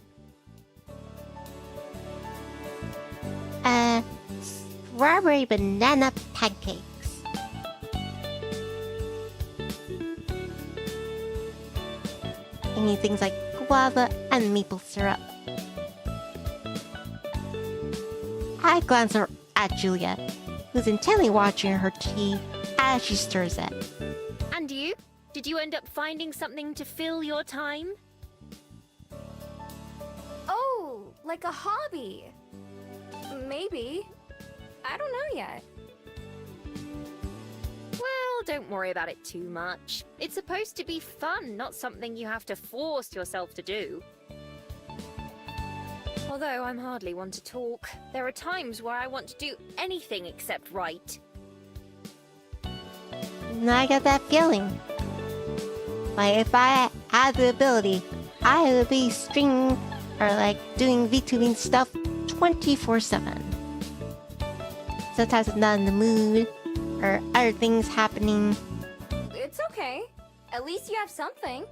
Strawberry banana pancakes. I need things like guava and maple syrup. I glance at Juliet, who's intently watching her tea as she stirs it.
And you? Did you end up finding something to fill your time?
Oh, like a hobby. Maybe. I don't know yet.
Well, don't worry about it too much. It's supposed to be fun, not something you have to force yourself to do. Although I'm hardly one to talk, there are times where I want to do anything except write.
And I get that feeling. Like if I had the ability, I would be stringing or like doing VTubing stuff 24/7. Sometimes I'm not in the mood, or other things happening.
It's okay. At least you have something.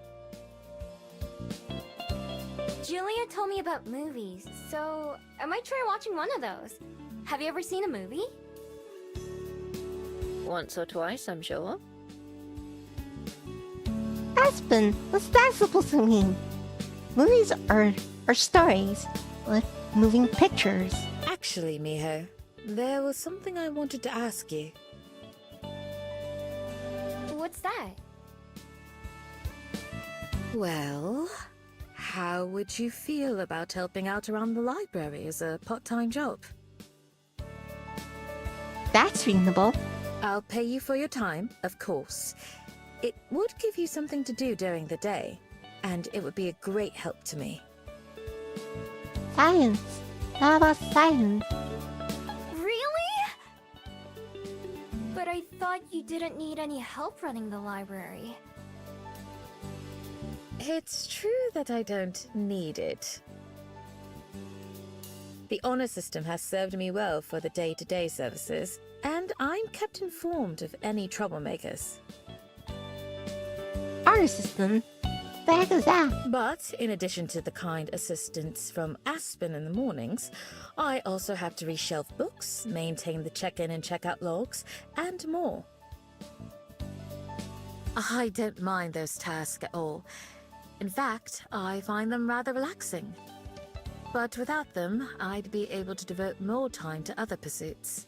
Julia told me about movies, so I might try watching one of those. Have you ever seen a movie?
Once or twice, I'm sure.
Aspen, what's that supposed to mean? Movies are stories, like moving pictures.
Actually, Miho, there was something I wanted to ask you.
What's that?
Well, How would you feel about helping out around the library as a part-time job?
That's reasonable.
I'll pay you for your time, of course. It would give you something to do during the day, and it would be a great help to me.
Science. How about science?
Really? But I thought you didn't need any help running the library.
It's true that I don't need it. The honor system has served me well for the day-to-day services, and I'm kept informed of any troublemakers.
Honor system? The heck is that?
But in addition to the kind assistance from Aspen in the mornings, I also have to reshelve books, maintain the check-in and check-out logs, and more. I don't mind those tasks at all. In fact, I find them rather relaxing. But without them, I'd be able to devote more time to other pursuits.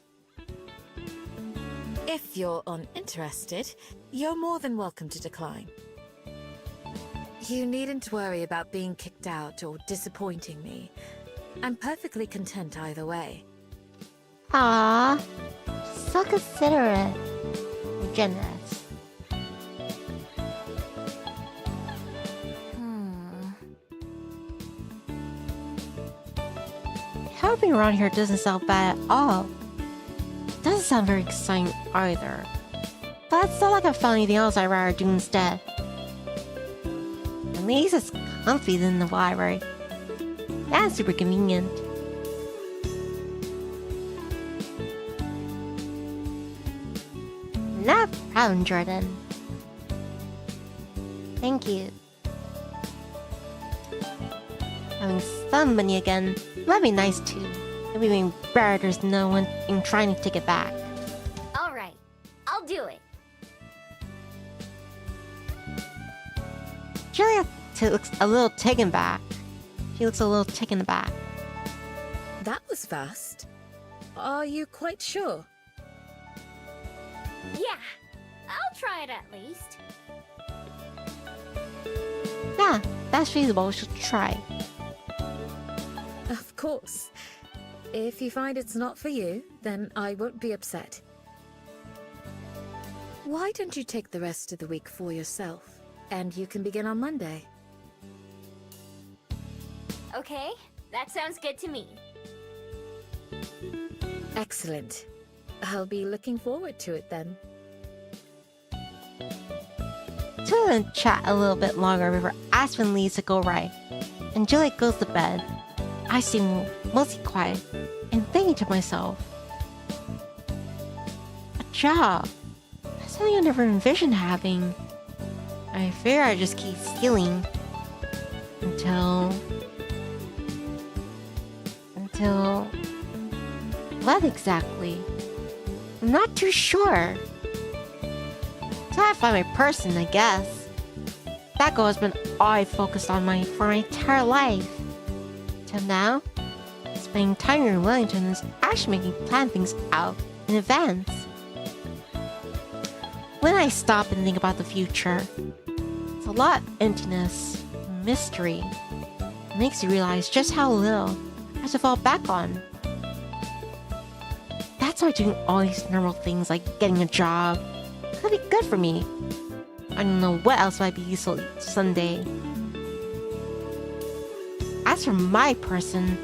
If you're uninterested, you're more than welcome to decline. You needn't worry about being kicked out or disappointing me. I'm perfectly content either way.
Aww. So considerate. And generous. Helping around here doesn't sound bad at all. Doesn't sound very exciting either. But it's not like I found anything else I'd rather do instead. At least it's comfy than the library. That's super convenient. No problem, Jordan. Thank you. Having some money again might be nice too. It'd be better there's no one in trying to take it back.
Alright, I'll do it.
Juliet looks a little taken back. She looks a little taken aback.
That was fast. Are you quite sure?
Yeah, I'll try it at least.
Yeah, that's feasible. We should try.
Of course. If you find it's not for you, then I won't be upset. Why don't you take the rest of the week for yourself, and you can begin on Monday?
Okay, that sounds good to me.
Excellent. I'll be looking forward to it then.
Two of them chat a little bit longer before Aspen leaves to go right, and Juliet goes to bed. I seem mostly quiet and thinking to myself, a job. That's something I never envisioned having. I fear I just keep stealing until what exactly? I'm not too sure. Till I find my person, I guess. That goal has been all I focused on for my entire life. Till now, spending time here in Wellington is actually making me plan things out in advance. When I stop and think about the future, it's a lot of emptiness, mystery. It makes you realize just how little I have to fall back on. That's why doing all these normal things like getting a job could be good for me. I don't know what else might be useful someday. As for my person,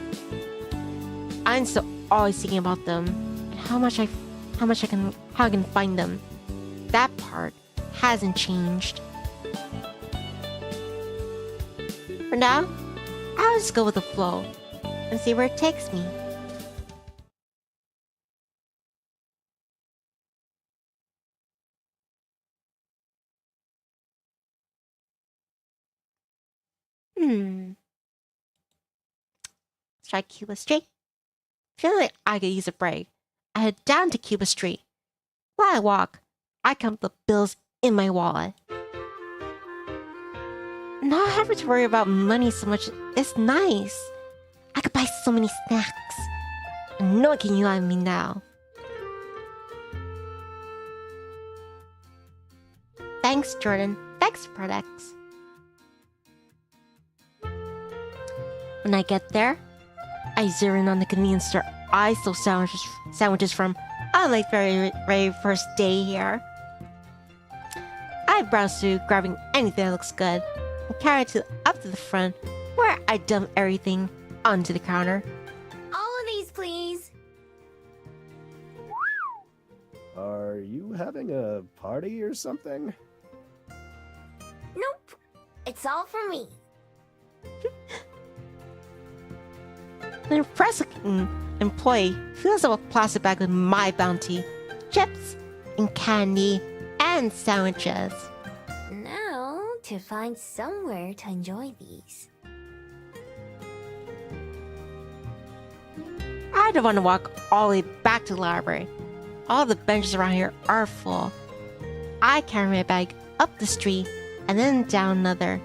I'm still always thinking about them and how I can find them. That part hasn't changed. For now, I'll just go with the flow and see where it takes me. Let's try Cuba Street. Feeling like I could use a break, I head down to Cuba Street. While I walk, I count the bills in my wallet. Not having to worry about money so much is nice. I could buy so many snacks. And no one can yell at me now. Thanks, Jordan. Thanks, products. When I get there, I zero in on the convenience store I stole sandwiches from on my very first day here. I browse through, grabbing anything that looks good, and carry it up to the front, where I dump everything onto the counter.
All of these, please.
Are you having a party or something?
Nope. It's all for me.
An impressive-looking employee fills up a plastic bag with my bounty, chips, and candy, and sandwiches.
Now, to find somewhere to enjoy these.
I don't want to walk all the way back to the library. All the benches around here are full. I carry my bag up the street, and then down another,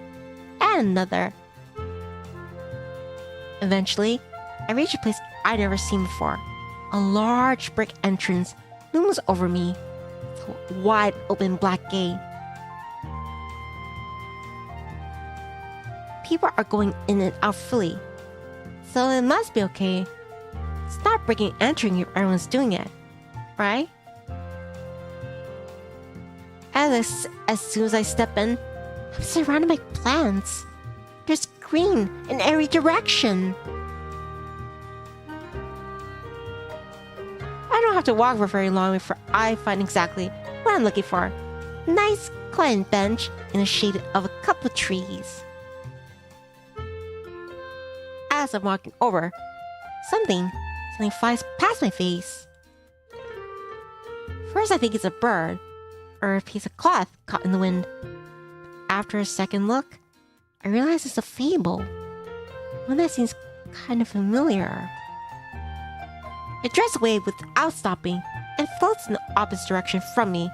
and another. Eventually, I reach a place I'd never seen before. A large brick entrance looms over me, with a wide open black gate. People are going in and out freely, so it must be okay. It's not breaking and entering if everyone's doing it, right? As soon as I step in, I'm surrounded by plants. There's green in every direction. I don't have to walk for very long before I find exactly what I'm looking for. A nice, quiet bench in the shade of a couple of trees. As I'm walking over, something flies past my face. First I think it's a bird, or a piece of cloth caught in the wind. After a second look, I realize it's a fable, one that seems kind of familiar. It drifts away without stopping and floats in the opposite direction from me.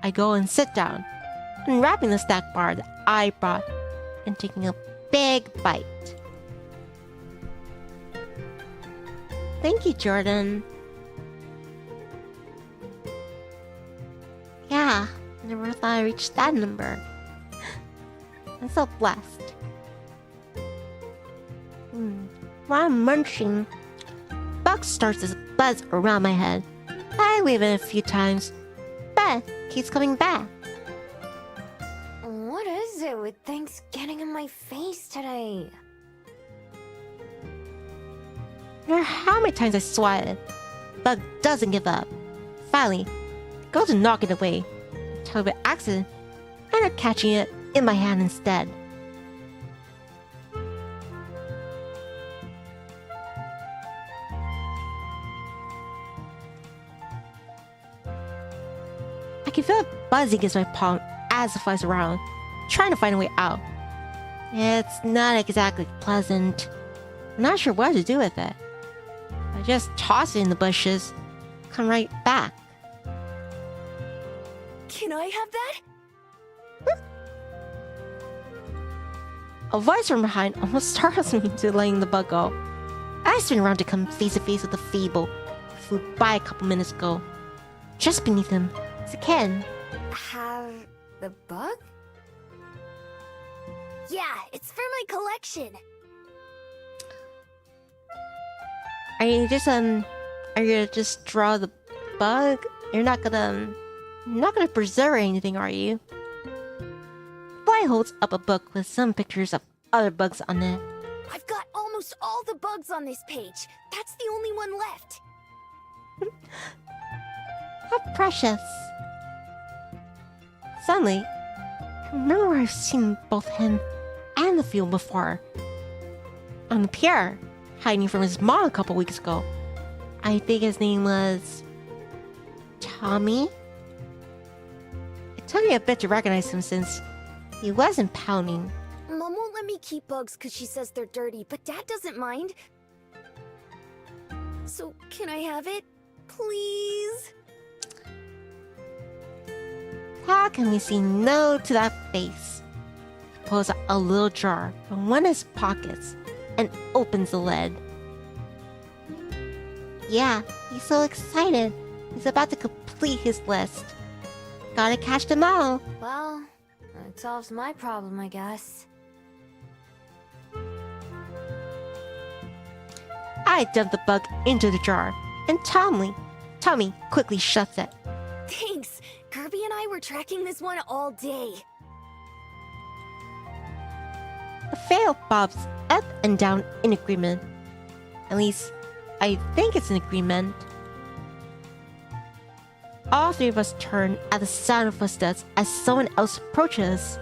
I go and sit down, unwrapping the snack bar that I brought and taking a big bite. Thank you, Jordan. Yeah, never thought I reached that number. I'm so blessed. While I'm munching, bug starts to buzz around my head. I wave it a few times, but it keeps coming back.
What is it with things getting in my face today?
No matter how many times I swat it, bug doesn't give up. Finally, I go to knock it away, until by accident, I end up catching it in my hand instead. I can feel it buzzing against my palm as it flies around, trying to find a way out. It's not exactly pleasant. I'm not sure what to do with it. I just toss it in the bushes, come right back.
Can I have that?
A voice from behind almost startles me into letting the bug go. I spin around to come face to face with the feeble who flew by a couple minutes ago. Just beneath him is a kid.
Have the bug?
Yeah, it's for my collection.
Are you gonna just draw the bug? You're not gonna preserve anything, are you? The boy holds up a book with some pictures of other bugs on it.
I've got almost all the bugs on this page. That's the only one left.
How precious. Suddenly, I remember where I've seen both him and the field before. On the pier, hiding from his mom a couple weeks ago. I think his name was Tommy? It took me a bit to recognize him since he wasn't pounding.
Mom won't let me keep bugs because she says they're dirty, but Dad doesn't mind. So, can I have it? Please?
How can we say no to that face? He pulls out a little jar from one of his pockets and opens the lid. Yeah, he's so excited. He's about to complete his list. Gotta catch them all.
Well, it solves my problem, I guess.
I dump the bug into the jar, and Tommy quickly shuts it.
Thanks. Kirby and I were tracking this one all day.
The fail bobs up and down in agreement. At least, I think it's an agreement. All three of us turn at the sound of footsteps as someone else approaches.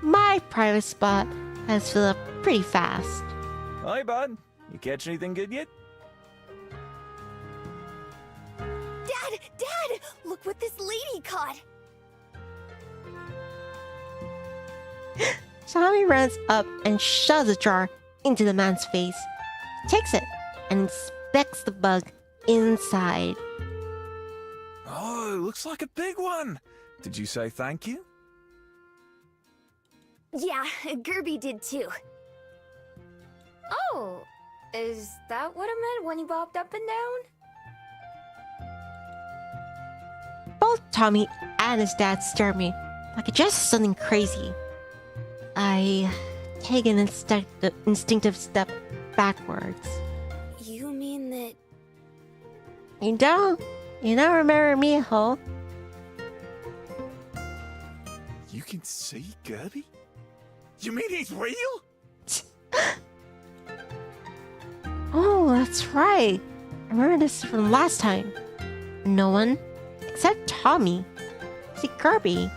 My private spot has filled up pretty fast.
Hi, bud. You catch anything good yet?
Dad! Look what this lady caught!
Tommy runs up and shoves a jar into the man's face. He takes it and inspects the bug inside.
Oh, looks like a big one. Did you say thank you?
Yeah, Kirby did too.
Oh, is that what it meant when you bobbed up and down?
Both Tommy and his dad stare at me like I just something crazy. I take an instinctive step backwards.
You mean that...
You don't remember Miho?
You can see Kirby? You mean he's real?
Oh, that's right. I remember this from last time. No one, except Tommy, see Kirby.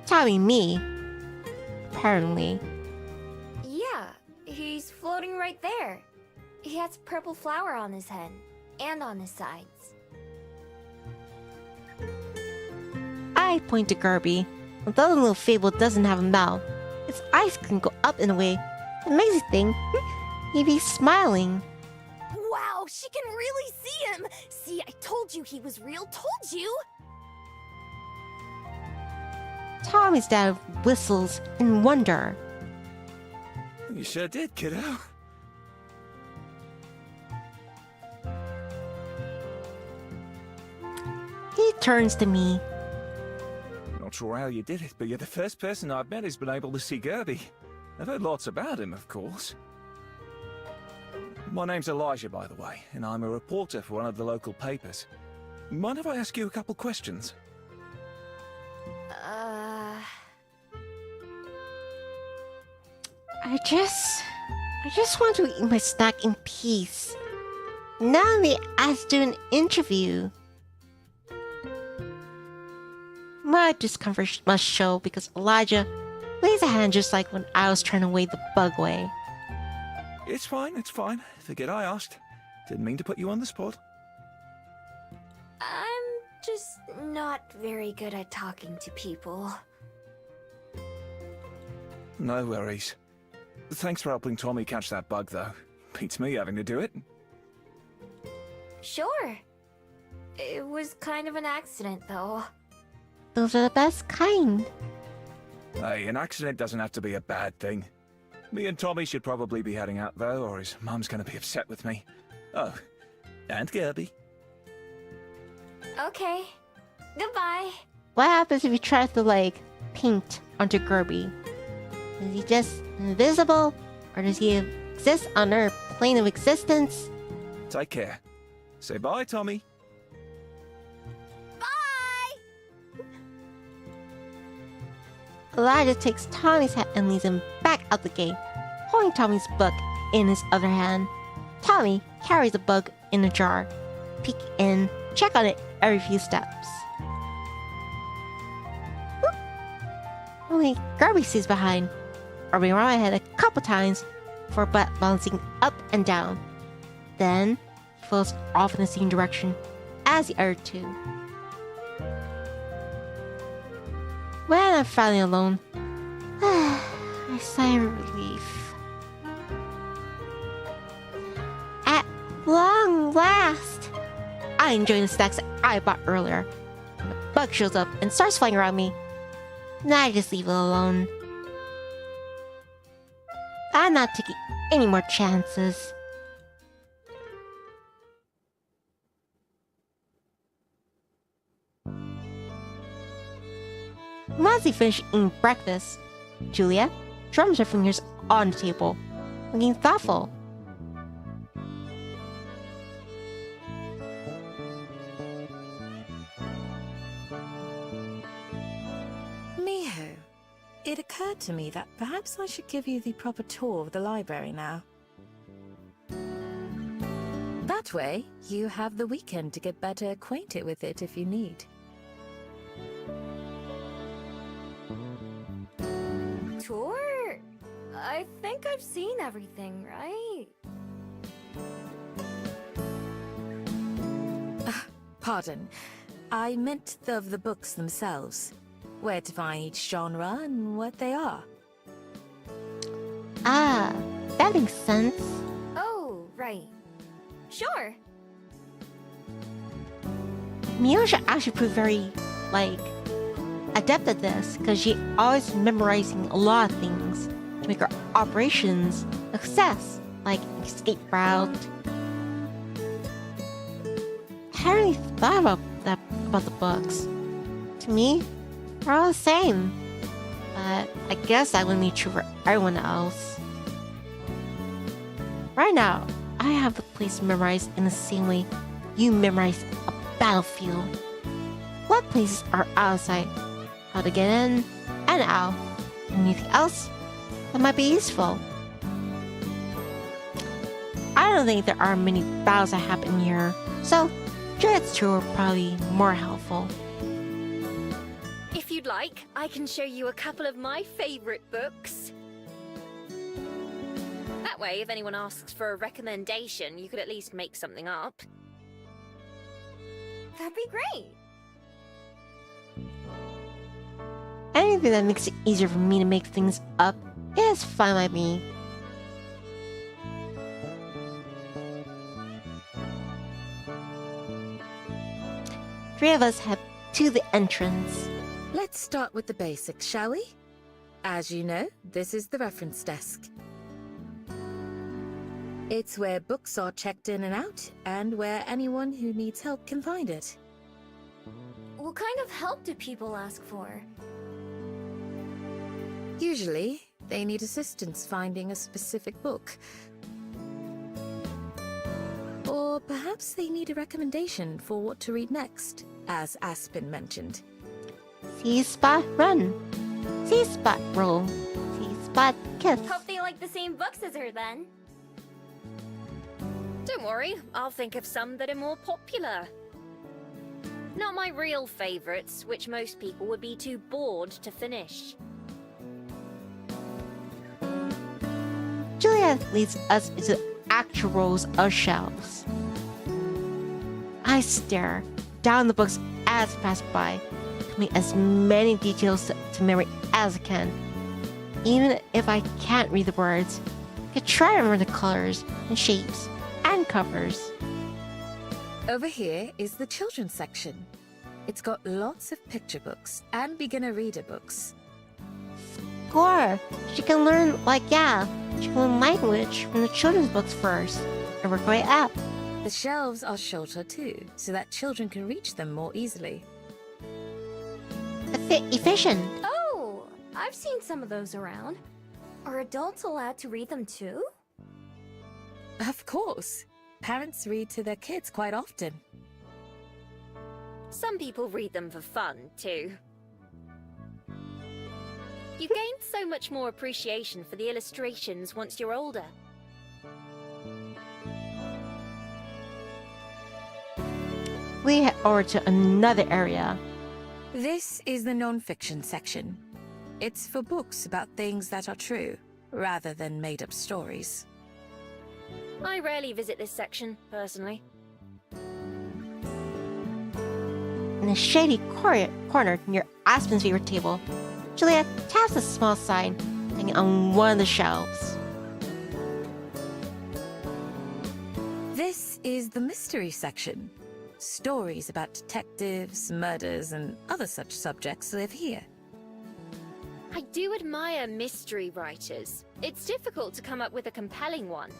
Tommy, me. Apparently.
Yeah, he's floating right there. He has a purple flower on his head and on his sides.
I point to Kirby. Although the little fable doesn't have a mouth, its eyes can go up in a way. Amazing thing, he'd be smiling.
Wow, she can really see him! See, I told you he was real, told you!
Tommy's dad whistles in wonder.
You sure did, kiddo.
He turns to me.
Not sure how you did it, but you're the first person I've met who's been able to see Kirby. I've heard lots about him, of course. My name's Elijah, by the way, and I'm a reporter for one of the local papers. Mind if I ask you a couple questions?
I just want to eat my snack in peace. Now they asked to do an interview. My discomfort must show because Elijah lays a hand just like when I was trying to wave the bug away.
It's fine, it's fine. Forget I asked. Didn't mean to put you on the spot.
I'm just not very good at talking to people.
No worries. Thanks for helping Tommy catch that bug, though. Beats me having to do it.
Sure. It was kind of an accident, though.
Those are the best kind.
Hey, an accident doesn't have to be a bad thing. Me and Tommy should probably be heading out, though, or his mum's gonna be upset with me. Oh, and Kirby.
Okay. Goodbye.
What happens if you try to, paint onto Kirby? Is he just invisible? Or does he exist on our plane of existence?
Take care. Say bye, Tommy.
Bye!
Elijah takes Tommy's hat and leads him back out the gate, holding Tommy's book in his other hand. Tommy carries the bug in a jar, peek in, check on it every few steps. Whoop. Only Kirby stays behind, rubbing around my head a couple times before bouncing up and down. Then he floats off in the same direction as the other two. When I'm finally alone, I sigh of relief. At long last! I enjoy the snacks that I bought earlier. When the bug shows up and starts flying around me, and I just leave it alone. I'm not taking any more chances. Once we finish eating breakfast, Juliet, drums her fingers on the table, looking thoughtful.
Miho, it occurred to me that perhaps I should give you the proper tour of the library now. That way, you have the weekend to get better acquainted with it if you need.
Tour? I think I've seen everything, right?
Pardon. I meant of the books themselves. Where to find each genre and what they are.
Ah, that makes sense.
Oh, right. Sure.
Miho should actually prove very, adept at this, because she always memorizing a lot of things to make her operations a success, like escape route. I hadn't really thought about the books. To me, they're all the same. But I guess that wouldn't be true for everyone else. Right now, I have the place memorized in the same way you memorize a battlefield. What places are outside, how to get in and out, and anything else that might be useful. I don't think there are many battles that happen here, so Juliet's tour will probably be more helpful.
If you'd like, I can show you a couple of my favorite books. That way, if anyone asks for a recommendation, you could at least make something up.
That'd be great.
Anything that makes it easier for me to make things up is fine by me. Three of us head to the entrance.
Let's start with the basics, shall we? As you know, this is the reference desk. It's where books are checked in and out, and where anyone who needs help can find it.
What kind of help do people ask for?
Usually, they need assistance finding a specific book. Or perhaps they need a recommendation for what to read next, as Aspen mentioned.
See spot run. See spot roll. See spot kiss.
Hope they like the same books as her then.
Don't worry, I'll think of some that are more popular. Not my real favorites, which most people would be too bored to finish.
Juliet leads us into the actual rows of shelves. I stare down the books as I pass by, committing as many details to memory as I can. Even if I can't read the words, I can try to remember the colors and shapes and covers.
Over here is the children's section. It's got lots of picture books and beginner reader books.
Score! She can learn, she can learn language from the children's books first, and work her way up.
The shelves are shorter too, so that children can reach them more easily.
Efficient.
Oh, I've seen some of those around. Are adults allowed to read them too?
Of course. Parents read to their kids quite often.
Some people read them for fun, too. You gain so much more appreciation for the illustrations once you're older.
We head over to another area.
This is the non-fiction section. It's for books about things that are true, rather than made-up stories.
I rarely visit this section, personally.
In a shady corner near Aspen's favorite table, Juliet taps a small sign hanging on one of the shelves.
This is the mystery section. Stories about detectives, murders, and other such subjects live here.
I do admire mystery writers. It's difficult to come up with a compelling one.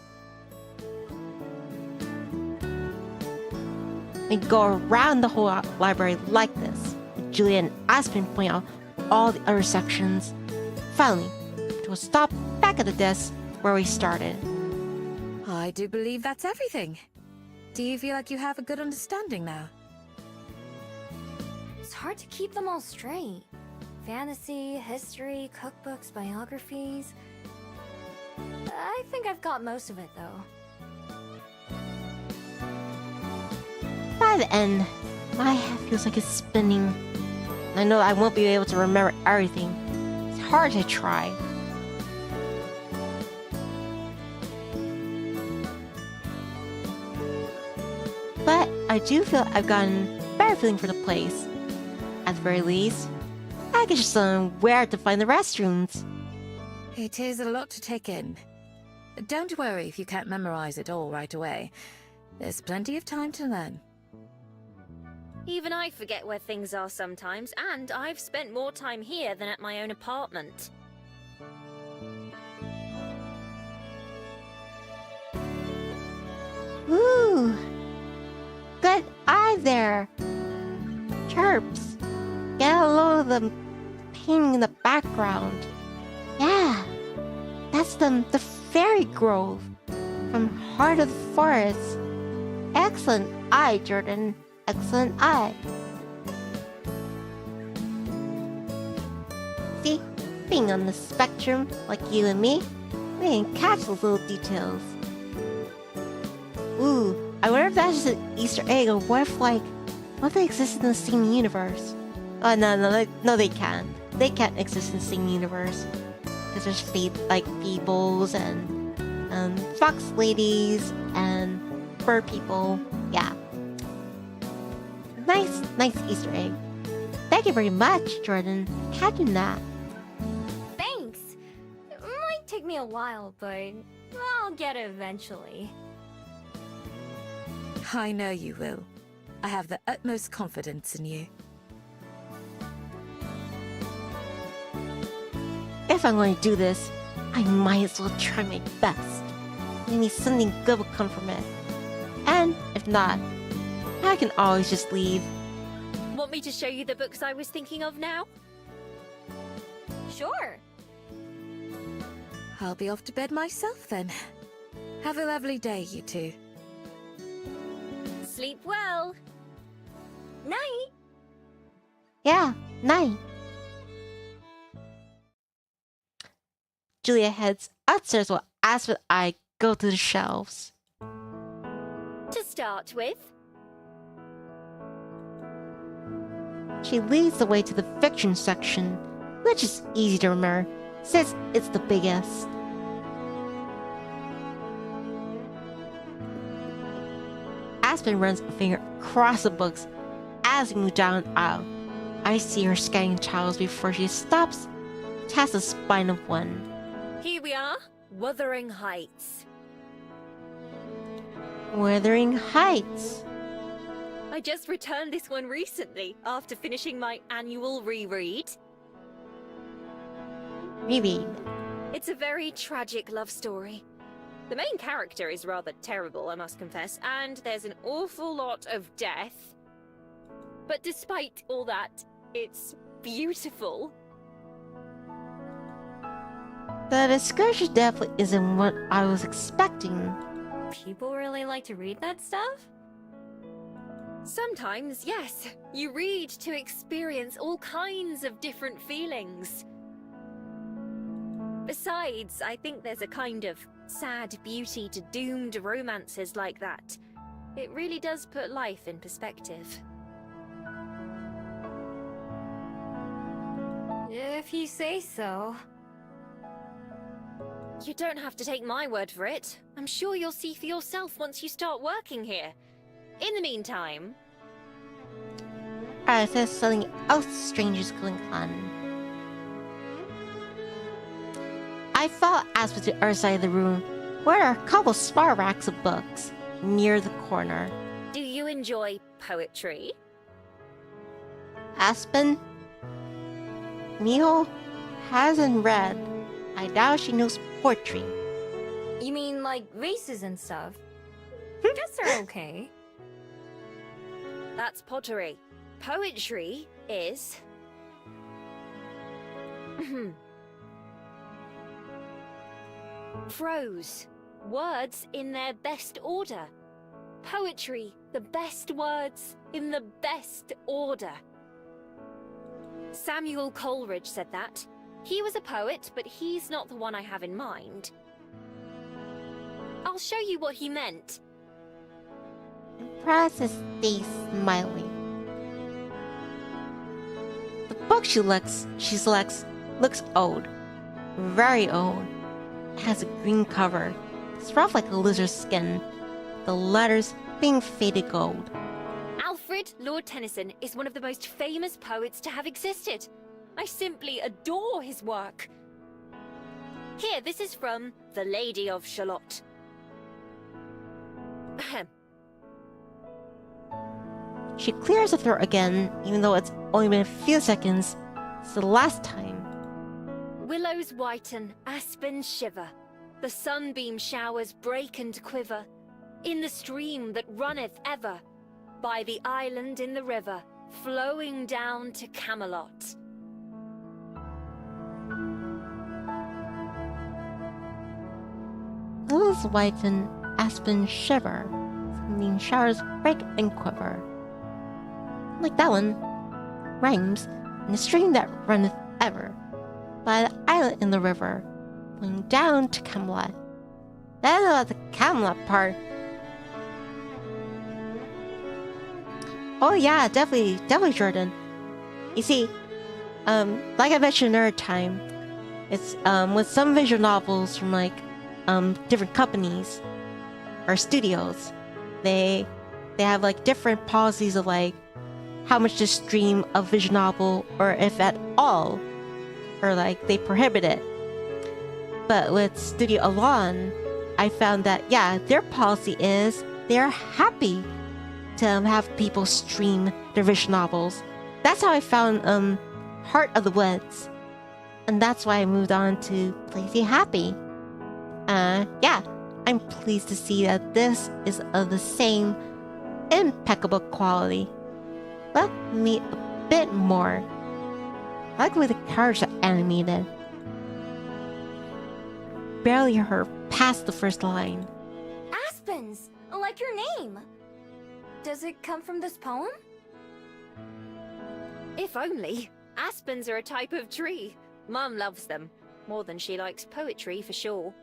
We go around the whole library like this, with Juliet and Aspen pointing out all the other sections. Finally, to a stop back at the desk where we started.
I do believe that's everything. Do you feel like you have a good understanding now?
It's hard to keep them all straight. Fantasy, history, cookbooks, biographies. I think I've got most of it, though.
By the end, my head feels like it's spinning. I know I won't be able to remember everything. It's hard to try. But I do feel I've gotten a better feeling for the place. At the very least, I can just learn where to find the restrooms.
It is a lot to take in. Don't worry if you can't memorize it all right away. There's plenty of time to learn.
Even I forget where things are sometimes, and I've spent more time here than at my own apartment.
Ooh, good eye there. Chirps. Get a load of the painting in the background. Yeah, that's the fairy grove from Heart of the Forest. Excellent eye, Jordan. Excellent eye. See, being on the spectrum like you and me, we can catch those little details. Ooh, I wonder if that's just an Easter egg or what if they exist in the same universe? Oh, no, they can't. They can't exist in the same universe. Because there's fables and fox ladies and bird people. Yeah. Nice Easter egg. Thank you very much, Jordan, for catching that.
Thanks! It might take me a while, but I'll get it eventually.
I know you will. I have the utmost confidence in you.
If I'm going to do this, I might as well try my best. Maybe something good will come from it. And if not, I can always just leave.
Want me to show you the books I was thinking of now?
Sure!
I'll be off to bed myself then. Have a lovely day, you two.
Sleep well.
Night!
Yeah, night. Julia heads upstairs while Aspen and I go to the shelves.
To start with,
She leads the way to the fiction section, which is easy to remember since it's the biggest. Aspen runs a finger across the books as we move down the aisle. I see her scanning titles before she stops past the spine of one.
here we are, Wuthering Heights.
Wuthering Heights.
I just returned this one recently after finishing my annual reread.
Reread.
It's a very tragic love story. The main character is rather terrible, I must confess, and there's an awful lot of death. But despite all that, it's beautiful.
The description definitely isn't what I was expecting.
People really like to read that stuff?
Sometimes, yes. You read to experience all kinds of different feelings. Besides, I think there's a kind of sad beauty to doomed romances like that. It really does put life in perspective.
If you say so.
You don't have to take my word for it. I'm sure you'll see for yourself once you start working here. In the meantime...
Alright, there's something else strange is going on. I follow Aspen to the other side of the room, where there are a couple small racks of books near the corner.
Do you enjoy poetry?
Aspen? Miho hasn't read. I doubt she knows poetry.
You mean like vases and stuff? Guess they're okay.
That's pottery. Poetry is... Prose. Words in their best order. Poetry. The best words in the best order. Samuel Coleridge said that. He was a poet, but he's not the one I have in mind. I'll show you what he meant.
Frances stays smiling. The book she selects looks old. Very old. It has a green cover. It's rough like a lizard's skin. The letters being faded gold.
Alfred Lord Tennyson is one of the most famous poets to have existed. I simply adore his work. Here, this is from The Lady of Shalott. Ahem.
She clears her throat again, even though it's only been a few seconds. It's the last time.
Willows whiten, aspens shiver. The sunbeam showers break and quiver. In the stream that runneth ever, by the island in the river, flowing down to Camelot.
Willows whiten, aspens shiver. Sunbeam showers break and quiver. Like that one. Rhymes. In the stream that runneth ever, by the island in the river, flowing down to Camelot. I don't know about the Camelot part. Oh yeah, definitely Jordan. You see, like I mentioned another time, it's with some visual novels from like different companies or studios, they have like different policies of like how much to stream a visual novel, or if at all, or like they prohibit it. But with Studio Alon, I found that yeah, their policy is they're happy to have people stream their visual novels. That's how I found Heart of the Woods, and that's why I moved on to Lazy Happy. Yeah, I'm pleased to see that this is of the same impeccable quality. But me a bit more. I like the way the characters are animated. Barely heard past the first line.
Aspens, like your name. Does it come from this poem?
If only. Aspens are a type of tree. Mum loves them. More than she likes poetry, for sure.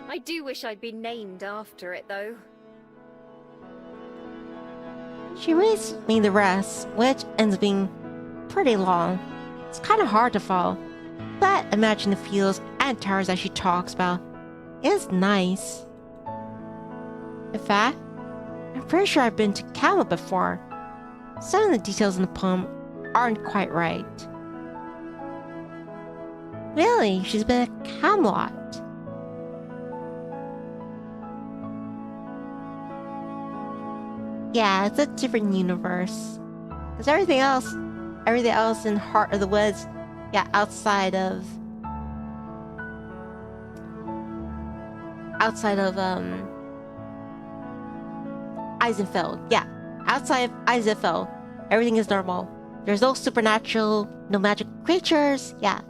I do wish I'd been named after it, though.
She reads me the rest, which ends up being pretty long. It's kind of hard to follow, but imagine the fields and towers that she talks about is nice. In fact, I'm pretty sure I've been to Camelot before. Some of the details in the poem aren't quite right. Really, she's been at Camelot. Yeah, it's a different universe. Because everything else in Heart of the Woods, yeah, outside of Eisenfeld. Yeah, outside of Eisenfeld, everything is normal. There's no supernatural, no magic creatures, yeah.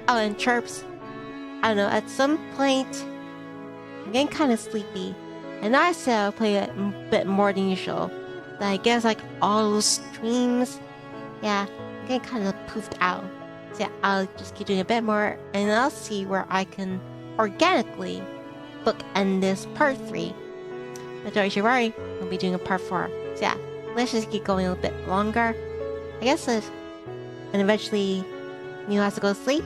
Oh, and chirps. I don't know, at some point, I'm getting kind of sleepy. And I said I'll play it a bit more than usual. But I guess like all those streams, yeah, I'm getting kind of poofed out. So yeah, I'll just keep doing a bit more, and I'll see where I can organically bookend this part 3. But don't you worry, we'll be doing a part 4. So yeah, let's just keep going a little bit longer. I guess and eventually Miho has to go to sleep,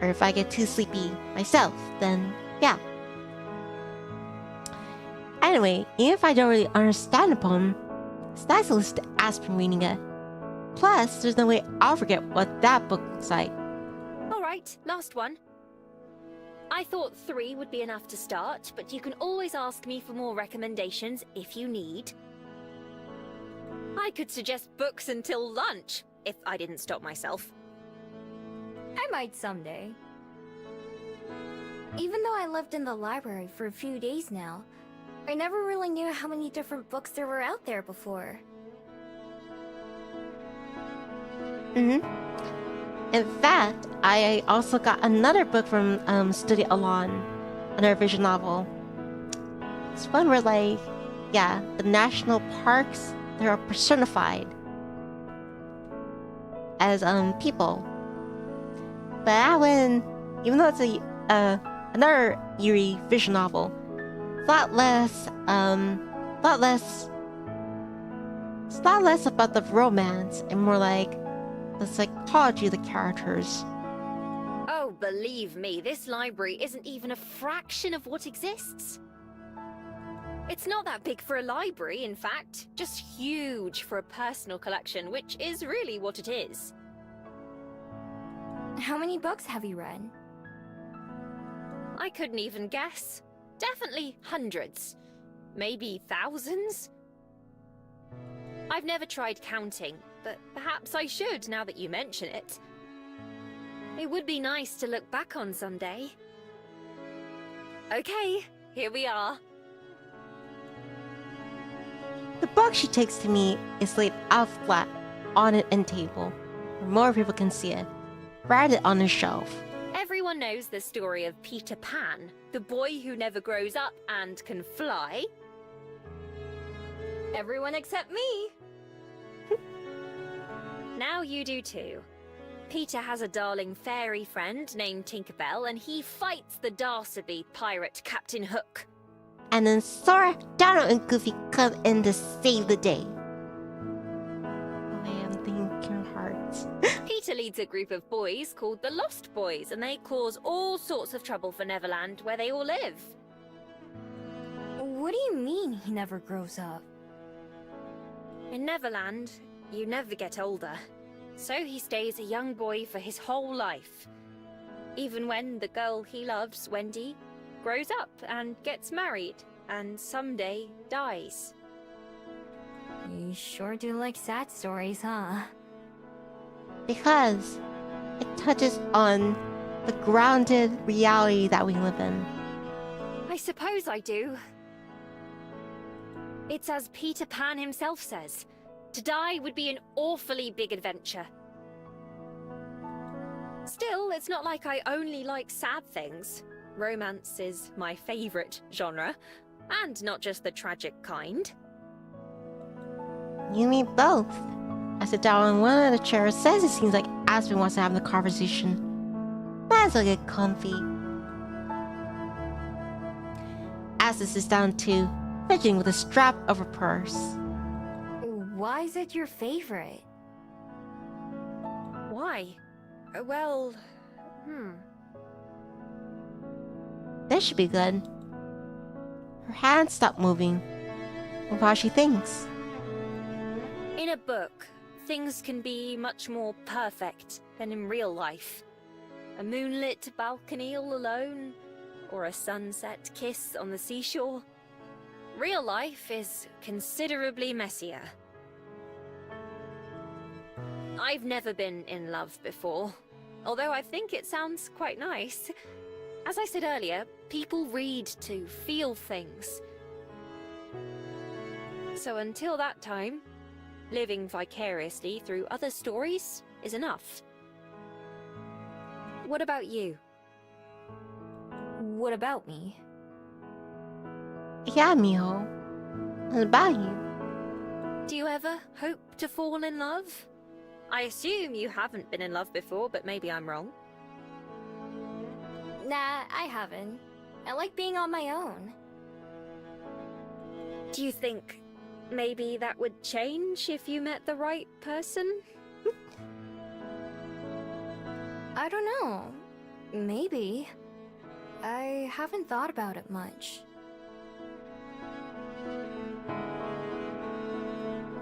or if I get too sleepy myself, then yeah. Anyway, even if I don't really understand the poem, it's nice to listen to Aspen reading it. Plus, there's no way I'll forget what that book looks like.
Alright, last one. I thought 3 would be enough to start, but you can always ask me for more recommendations if you need. I could suggest books until lunch, if I didn't stop myself.
I might someday. Even though I lived in the library for a few days now, I never really knew how many different books there were out there before.
In fact, I also got another book from Studio Alon, another visual novel. It's one where, like, yeah, the national parks, they are personified as people. But that one, even though it's another eerie visual novel, it's a lot less about the romance and more like the psychology of the characters.
Oh, believe me, this library isn't even a fraction of what exists. It's not that big for a library, in fact, just huge for a personal collection, which is really what it is.
How many books have you read?
I couldn't even guess. Definitely hundreds. Maybe thousands? I've never tried counting, but perhaps I should now that you mention it. It would be nice to look back on someday. Okay, here we are.
The book she takes to me is laid out flat on an end table, where more people can see it, rather than on a shelf.
Everyone knows the story of Peter Pan, the boy who never grows up and can fly.
Everyone except me.
Now you do too. Peter has a darling fairy friend named Tinkerbell, and he fights the Darcyby pirate Captain Hook.
And then Sora, Donald, and Goofy come in to save the day. Oh, I am thinking hearts.
Peter leads a group of boys called the Lost Boys, and they cause all sorts of trouble for Neverland, where they all live.
What do you mean he never grows up?
In Neverland, you never get older. So he stays a young boy for his whole life. Even when the girl he loves, Wendy, grows up and gets married, and someday dies.
You sure do like sad stories, huh?
Because it touches on the grounded reality that we live in.
I suppose I do. It's as Peter Pan himself says, to die would be an awfully big adventure. Still, it's not like I only like sad things. Romance is my favorite genre, and not just the tragic kind.
You and me both. I sit down on one of the chairs. Says it seems like Aspen wants to have the conversation. Might as well get comfy. Aspen sits down too, fidgeting with a strap of her purse.
Why is it your favorite?
Why? Well,
This should be good. Her hands stop moving, while she thinks.
In a book, things can be much more perfect than in real life. A moonlit balcony all alone, or a sunset kiss on the seashore. Real life is considerably messier. I've never been in love before, although I think it sounds quite nice. As I said earlier, people read to feel things. So until that time, living vicariously through other stories is enough. What about you?
What about me?
Yeah, Miho. What about you?
Do you ever hope to fall in love? I assume you haven't been in love before, but maybe I'm wrong.
Nah, I haven't. I like being on my own.
Do you think maybe that would change if you met the right person?
I don't know. Maybe. I haven't thought about it much.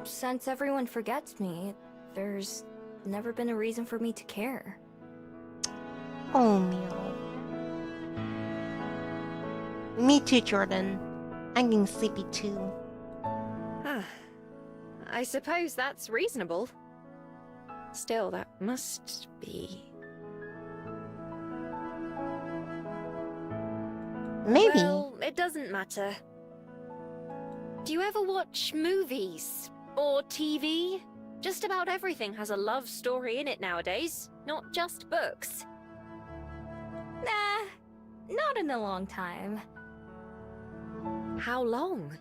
Since everyone forgets me, there's never been a reason for me to care.
Oh, Miho. Me too, Jordan. I'm getting sleepy too.
I suppose that's reasonable. Still, that must be...
Maybe.
Well, it doesn't matter. Do you ever watch movies? Or TV? Just about everything has a love story in it nowadays, not just books.
Nah, not in a long time.
How long?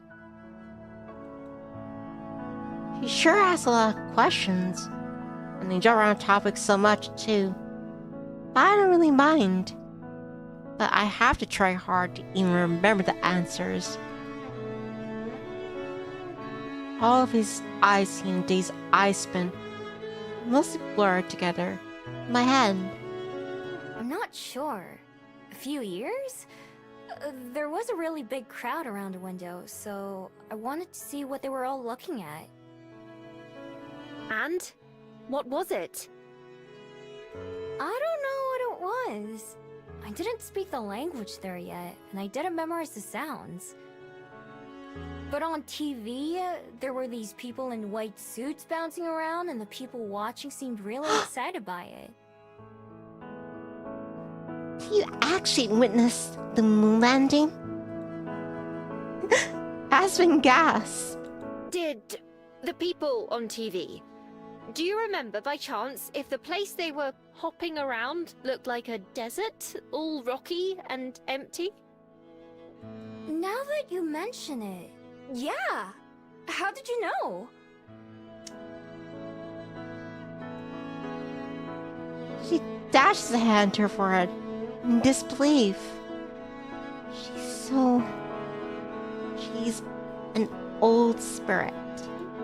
She sure asks a lot of questions. And they jump around topics so much, too. But I don't really mind. But I have to try hard to even remember the answers. All of his eyes seen days I spent mostly blurred together in my head.
I'm not sure. A few years? There was a really big crowd around a window, so I wanted to see what they were all looking at.
And? What was it?
I don't know what it was. I didn't speak the language there yet, and I didn't memorize the sounds. But on TV, there were these people in white suits bouncing around, and the people watching seemed really excited by it.
You actually witnessed the moon landing? Aspen gasped.
Did the people on TV... Do you remember by chance if the place they were hopping around looked like a desert, all rocky and empty?
Now that you mention it, yeah! How did you know?
She dashes a hand to her forehead in disbelief. She's an old spirit.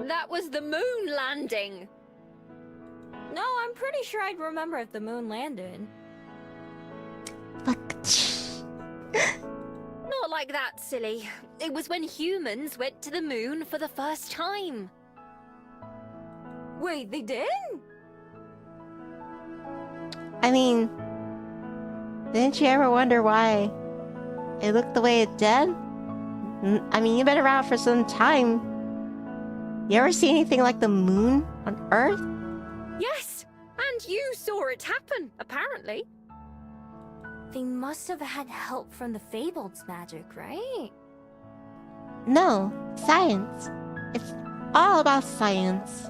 That was the moon landing!
No, I'm pretty sure I'd remember if the moon landed.
Look.
Not like that, silly. It was when humans went to the moon for the first time.
Wait, they did?
I mean, didn't you ever wonder why it looked the way it did? I mean, you've been around for some time. You ever see anything like the moon on Earth?
Yes, and you saw it happen, apparently.
They must have had help from the Fableds' magic, right?
No, science. It's all about science.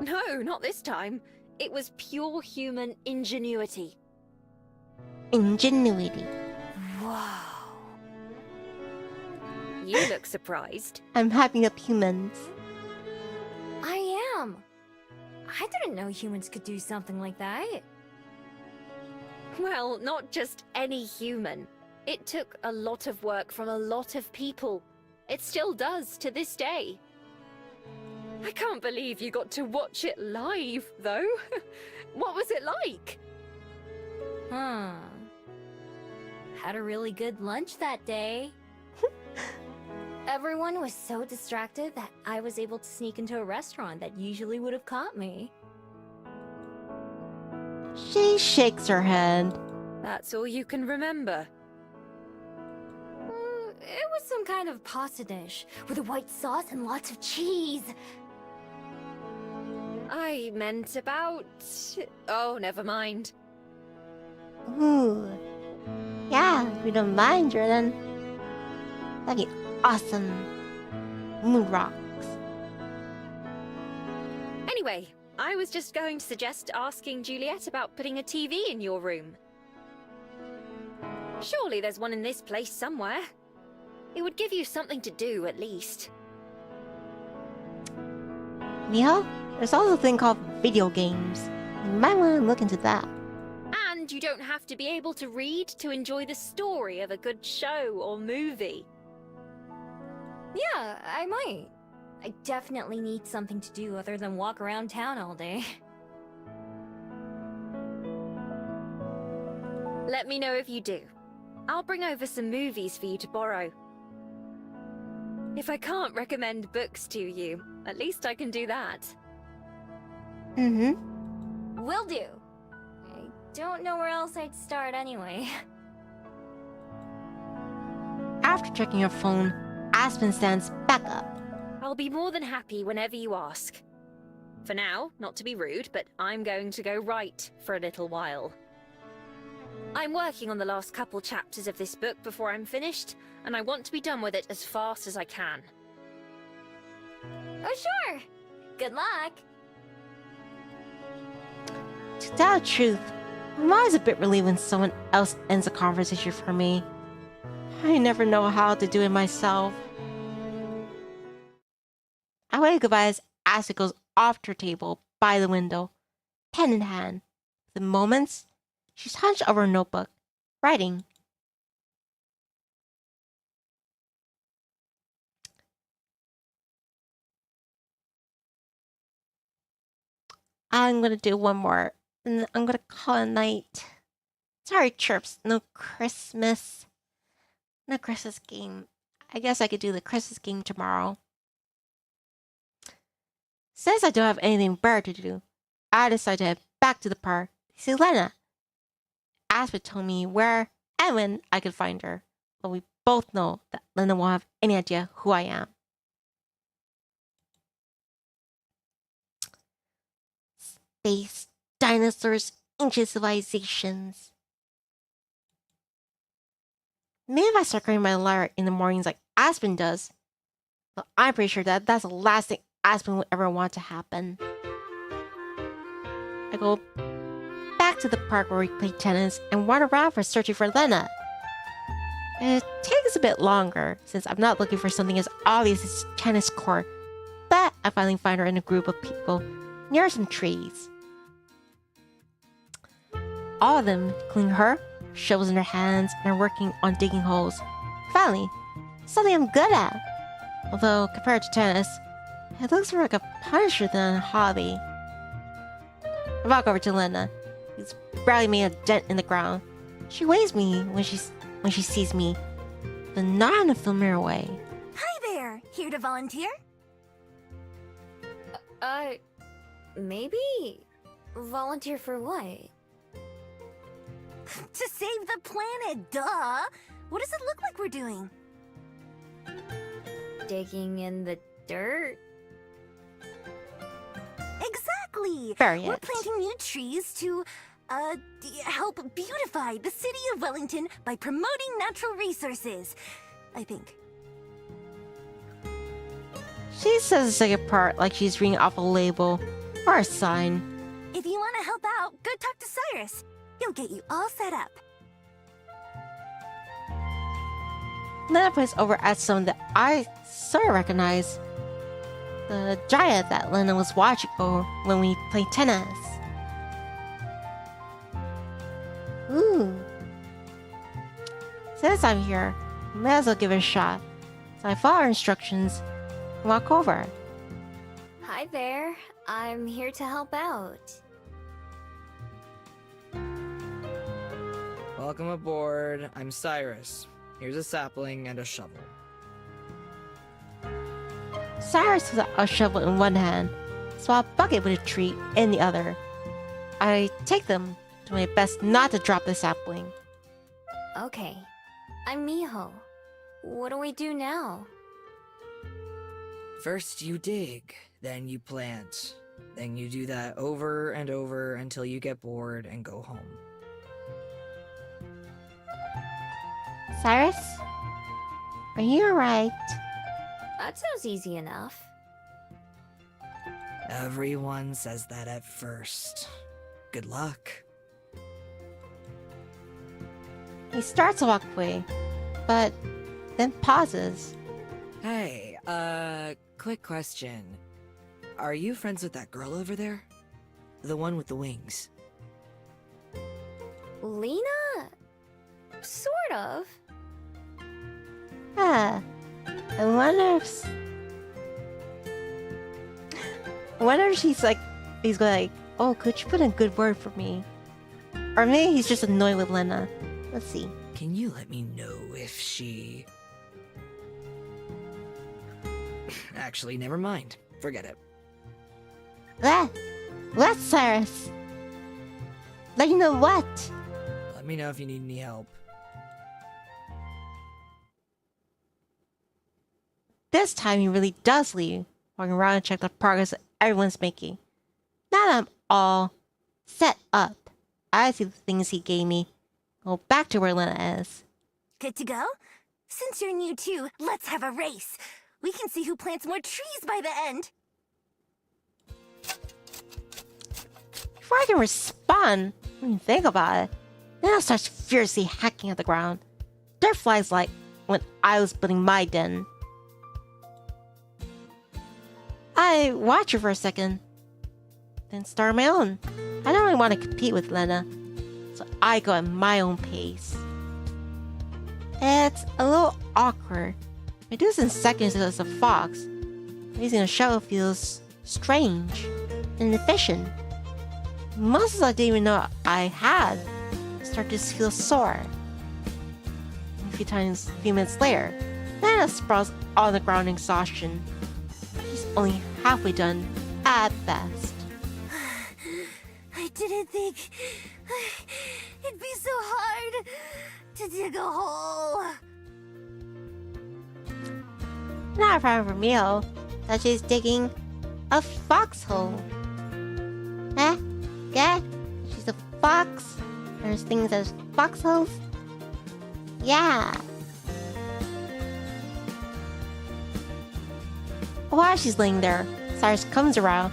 No, not this time. It was pure human ingenuity.
Ingenuity.
Whoa.
You look surprised.
I'm happy up humans.
I am. I didn't know humans could do something like that.
Well, not just any human. It took a lot of work from a lot of people. It still does to this day. I can't believe you got to watch it live, though. What was it like?
Had a really good lunch that day. Everyone was so distracted that I was able to sneak into a restaurant that usually would have caught me.
She shakes her head.
That's all you can remember.
It was some kind of pasta dish with a white sauce and lots of cheese.
I meant about... Oh, never mind.
Ooh. Yeah, if you don't mind, Jordan. That'd be awesome. Moon rocks.
Anyway, I was just going to suggest asking Juliet about putting a TV in your room. Surely there's one in this place somewhere. It would give you something to do, at least.
Miho, there's also a thing called video games. You might want to look into that.
And you don't have to be able to read to enjoy the story of a good show or movie.
Yeah, I might. I definitely need something to do other than walk around town all day.
Let me know if you do. I'll bring over some movies for you to borrow. If I can't recommend books to you, at least I can do that.
Mm-hmm.
Will do. I don't know where else I'd start anyway.
After checking her phone, Aspen stands back up.
I'll be more than happy whenever you ask. For now, not to be rude, but I'm going to go write for a little while. I'm working on the last couple chapters of this book before I'm finished, and I want to be done with it as fast as I can.
Oh, sure. Good luck.
To tell the truth, I'm always a bit relieved when someone else ends a conversation for me. I never know how to do it myself. I wave goodbye as Aspen goes off to her table by the window, pen in hand. The moments, she's hunched over a notebook, writing. I'm gonna do one more, and I'm gonna call it a night. Sorry, chirps. No Christmas. No Christmas game. I guess I could do the Christmas game tomorrow. Since I don't have anything better to do, I decided to head back to the park to see Lena. Aspen told me where and when I could find her, but we both know that Lena won't have any idea who I am. Space, dinosaurs, ancient civilizations. Maybe if I start reading my letter in the mornings like Aspen does, but I'm pretty sure that that's the last thing Aspen would ever want to happen. I go back to the park where we play tennis and wander around for searching for Lena. It takes a bit longer since I'm not looking for something as obvious as tennis court, but I finally find her in a group of people near some trees. All of them, including her, shovels in their hands and are working on digging holes. Finally, something I'm good at. Although, compared to tennis, it looks more like a punishment than a hobby. I walk over to Lena, who's barely made a dent in the ground. She waves me when she sees me, but not in a familiar way.
Hi there! Here to volunteer?
Maybe? Volunteer for what?
To save the planet, duh! What does it look like we're doing?
Digging in the dirt?
Exactly!
Very
We're
it.
planting new trees to, help beautify the city of Wellington by promoting natural resources. I think.
She says the second part like she's reading off a label or a sign.
If you want to help out, go talk to Cyrus. He'll get you all set up.
Lena points over at someone that I sort of recognize. The giant that Lena was watching over when we played tennis. Ooh. Since I'm here, I may as well give it a shot. So I follow her instructions and walk over.
Hi there. I'm here to help out.
Welcome aboard. I'm Cyrus. Here's a sapling and a shovel.
Cyrus has a shovel in one hand, while a bucket with a tree in the other. I take them, do my best not to drop the sapling.
Okay. I'm Miho. What do we do now?
First you dig, then you plant. Then you do that over and over until you get bored and go home.
Cyrus? Are you alright?
That sounds easy enough.
Everyone says that at first. Good luck.
He starts to walk away, but then pauses.
Hey, quick question. Are you friends with that girl over there? The one with the wings?
Lena? Sort of.
Ah, I wonder if she's like, he's like, oh, could you put in a good word for me? Or maybe he's just annoyed with Lena. Let's see.
Can you let me know if she... Actually, never mind. Forget it.
What, Cyrus? Let you know what?
Let me know if you need any help.
This time he really does leave, walking around and check the progress that everyone's making. Now that I'm all set up, I see the things he gave me. Go back to where Lena is.
Good to go? Since you're new too, let's have a race. We can see who plants more trees by the end.
Before I can respond when you think about it. Lena starts fiercely hacking at the ground. Dirt flies like when I was building my den. I watch her for a second, then start my own. I don't really want to compete with Lena, so I go at my own pace. It's a little awkward. I do this in seconds as a fox. Using a shovel feels strange and inefficient. Muscles I didn't even know I had start to feel sore. A few minutes later, Lena sprawls on the ground in exhaustion. She's only halfway done at best.
I didn't think it'd be so hard to dig a hole.
Not a problem for Miho that she's digging a foxhole. Eh? Yeah? She's a fox? There's things as foxholes? Yeah. While she's laying there, Cyrus comes around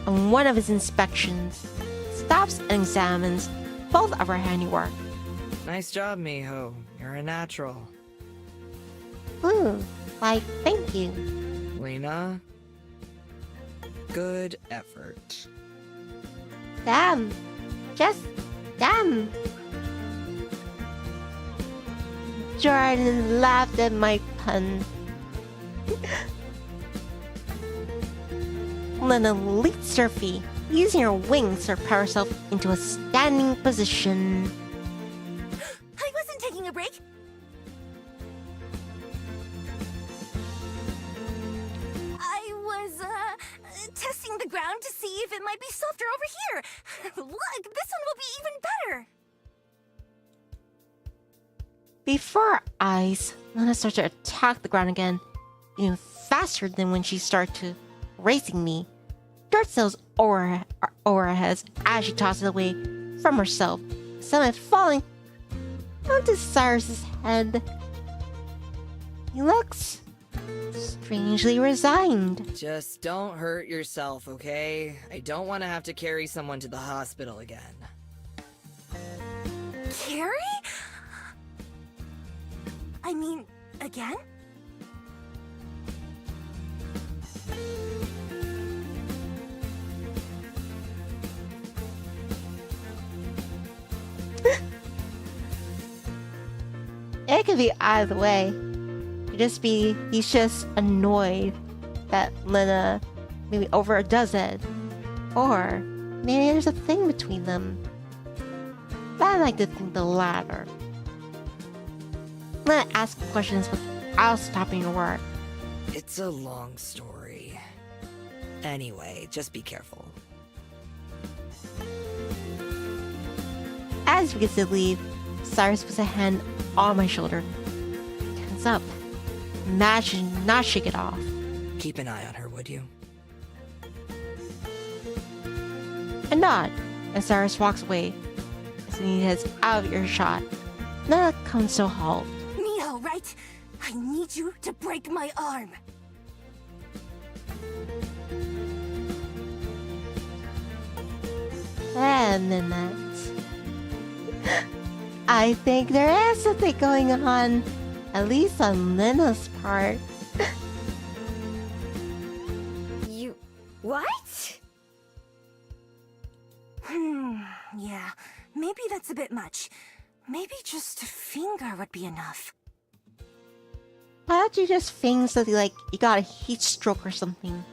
on one of his inspections, stops and examines both of her handiwork.
Nice job, Miho. You're a natural.
Ooh, why, thank you.
Lena? Good effort.
Damn. Just damn. Jordan laughed at my pun. Lena leaps to her feet, using her wings to propel herself into a standing position.
I wasn't taking a break. I was, testing the ground to see if it might be softer over here. Look, this one will be even better.
Before our eyes, Lena starts to attack the ground again, even faster than when she started to racing me. Dirt settles over her heads as she tosses it away from herself, some of it falling onto Cyrus's head. He looks strangely resigned.
Just don't hurt yourself, okay? I don't want to have to carry someone to the hospital again.
Carrie? I mean, again?
It could be either way. He's just annoyed that Lena maybe overdoes it. Or maybe there's a thing between them. But I like to think the latter. Lena asks questions without stopping her work.
It's a long story. Anyway, just be careful.
As we get to leave, Cyrus puts a hand on my shoulder. Tense up. Imagine not shake it off.
Keep an eye on her, would you?
A nod, and Cyrus walks away as he heads out of earshot. Lena comes to a halt.
Miho, right? I need you to break my arm.
And then that. I think there is something going on, at least on Lena's part.
You... what?
Yeah, maybe that's a bit much. Maybe just a finger would be enough.
Why don't you just feign something like you got a heat stroke or something?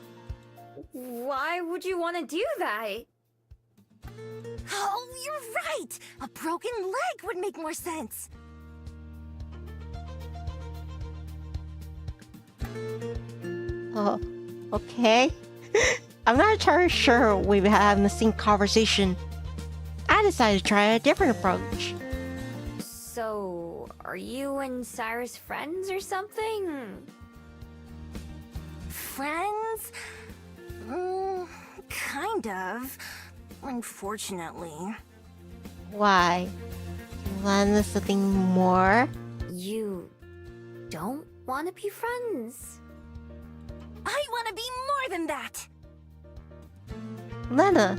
Why would you want to do that?
Oh, you're right! A broken leg would make more sense.
Oh, okay. I'm not entirely sure we've been having the same conversation. I decided to try a different approach.
So, are you and Cyrus friends or something?
Friends? Kind of. Unfortunately.
Why? You want something more?
You don't want to be friends?
I want to be more than that!
Lena,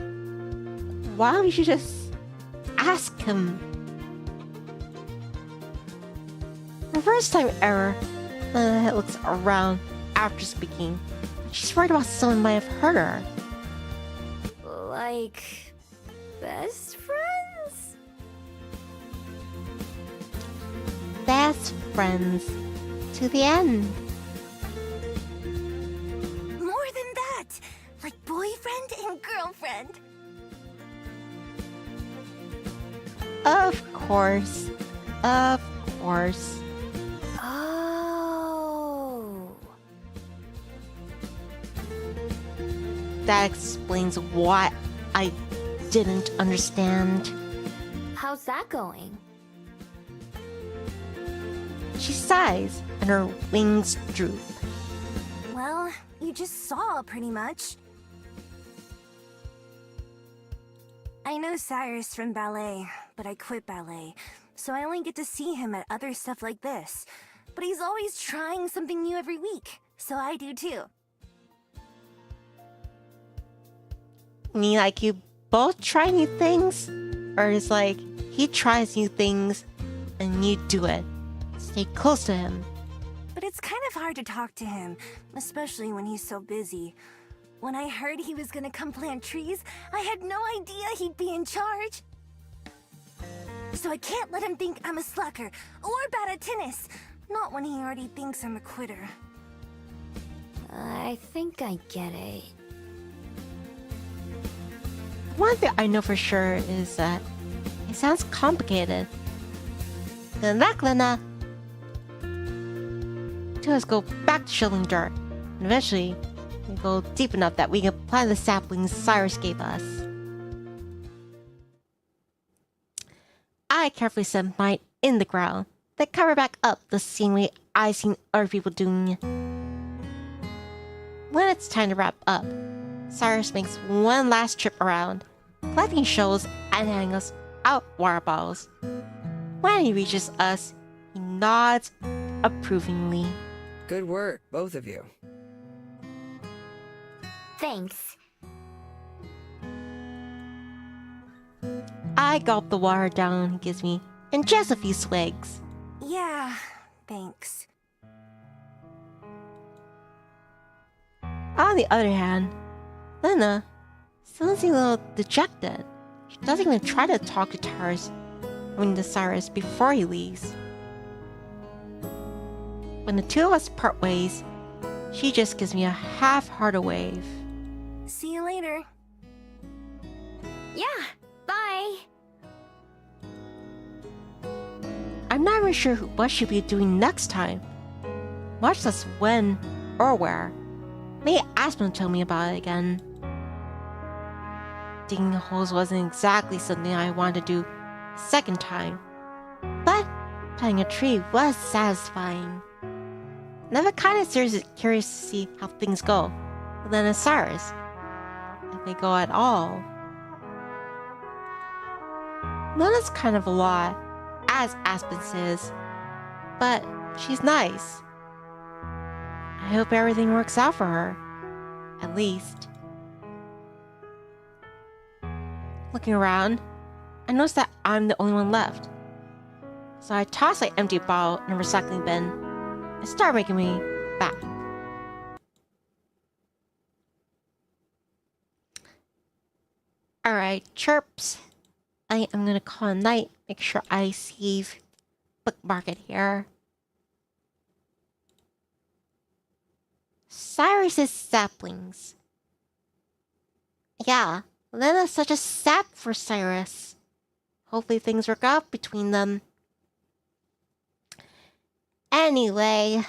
why don't you just ask him? The first time ever, Lena looks around after speaking. She's worried about someone might have hurt her.
Like, best friends?
Best friends to the end.
More than that! Like boyfriend and girlfriend.
Of course. Of course.
Oh.
That explains what I didn't understand.
How's that going?
She sighs and her wings droop.
Well, you just saw pretty much. I know Cyrus from ballet, but I quit ballet, so I only get to see him at other stuff like this. But he's always trying something new every week, so I do too.
Like you both try new things? Or it's like he tries new things and you do it? Stay close to him.
But it's kind of hard to talk to him, especially when he's so busy. When I heard he was gonna come plant trees, I had no idea he'd be in charge. So I can't let him think I'm a slacker or bad at tennis. Not when he already thinks I'm a quitter.
I think I get it.
One thing I know for sure is that it sounds complicated. Good luck, Lena. Two of us go back to shoveling dirt, and eventually we go deep enough that we can plant the saplings Cyrus gave us. I carefully set mine in the ground, then cover back up the same way I've seen other people doing. When it's time to wrap up, Cyrus makes one last trip around, collecting shells and handing us out water bottles. When he reaches us, he nods approvingly.
Good work, both of you.
Thanks.
I gulp the water down he gives me in just a few swigs.
Yeah, thanks.
On the other hand, Lena still seems a little dejected. She doesn't even try to talk to Cyrus before he leaves. When the two of us part ways, she just gives me a half-hearted wave.
See you later.
Yeah, bye.
I'm not even sure what she'll be doing next time, much less when or where. Maybe Aspen will tell me about it again. Digging holes wasn't exactly something I wanted to do a second time, but planting a tree was satisfying. Never kind of seriously curious to see how things go, but then as Cyrus, if they go at all. Lena's kind of a lot, as Aspen says, but she's nice. I hope everything works out for her, at least. Looking around, I notice that I'm the only one left. So I toss my empty bottle in a recycling bin and start making me back. Alright, chirps. I am gonna call a night, make sure I save bookmark it here. Cyrus's saplings. Yeah, Lena's such a sap for Cyrus. Hopefully things work out between them. Anyway,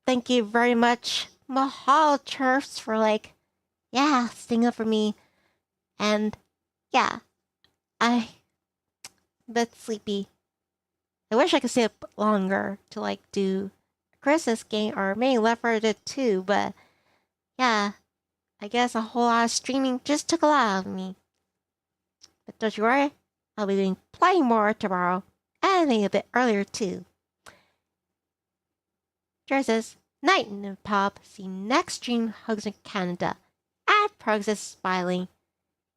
thank you very much, Mahal Chirps, for sticking up for me. And yeah, I'm a bit sleepy. I wish I could stay up longer to do Christmas game or maybe Left 4 Dead 2, but yeah, I guess a whole lot of streaming just took a lot out of me. But don't you worry, I'll be doing plenty more tomorrow, and maybe a bit earlier too. Says, night in the pub, see next stream, hugs in Canada, and progress smiling.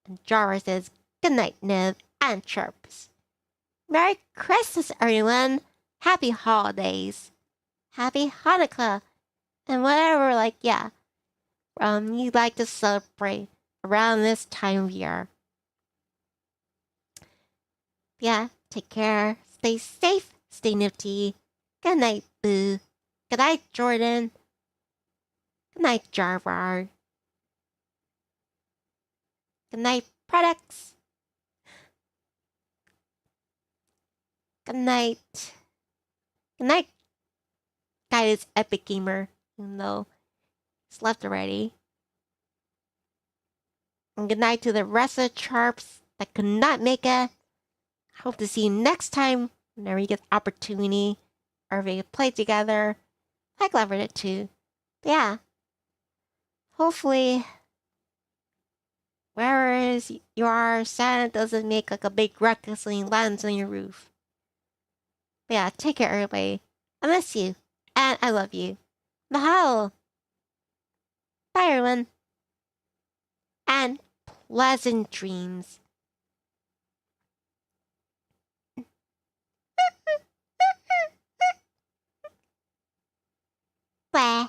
And Jara says, good night, Niv, and chirps. Merry Christmas, everyone. Happy holidays. Happy Hanukkah. And whatever, you like to celebrate around this time of year. Yeah, take care. Stay safe. Stay nifty. Good night, Boo. Good night, Jordan. Good night, Jarvar. Good night, products. Good night. Good night, guided Epic Gamer, even though he's left already. And good night to the rest of the Charps that could not make it. Hope to see you next time whenever you get the opportunity or if we can play together. Like Lever did too. But yeah. Hopefully, wherever you are, Santa doesn't make like a big ruckus when he lands on your roof. But yeah, take care, everybody. I miss you. And I love you. Mahalo. Bye, everyone. And pleasant dreams. Bye.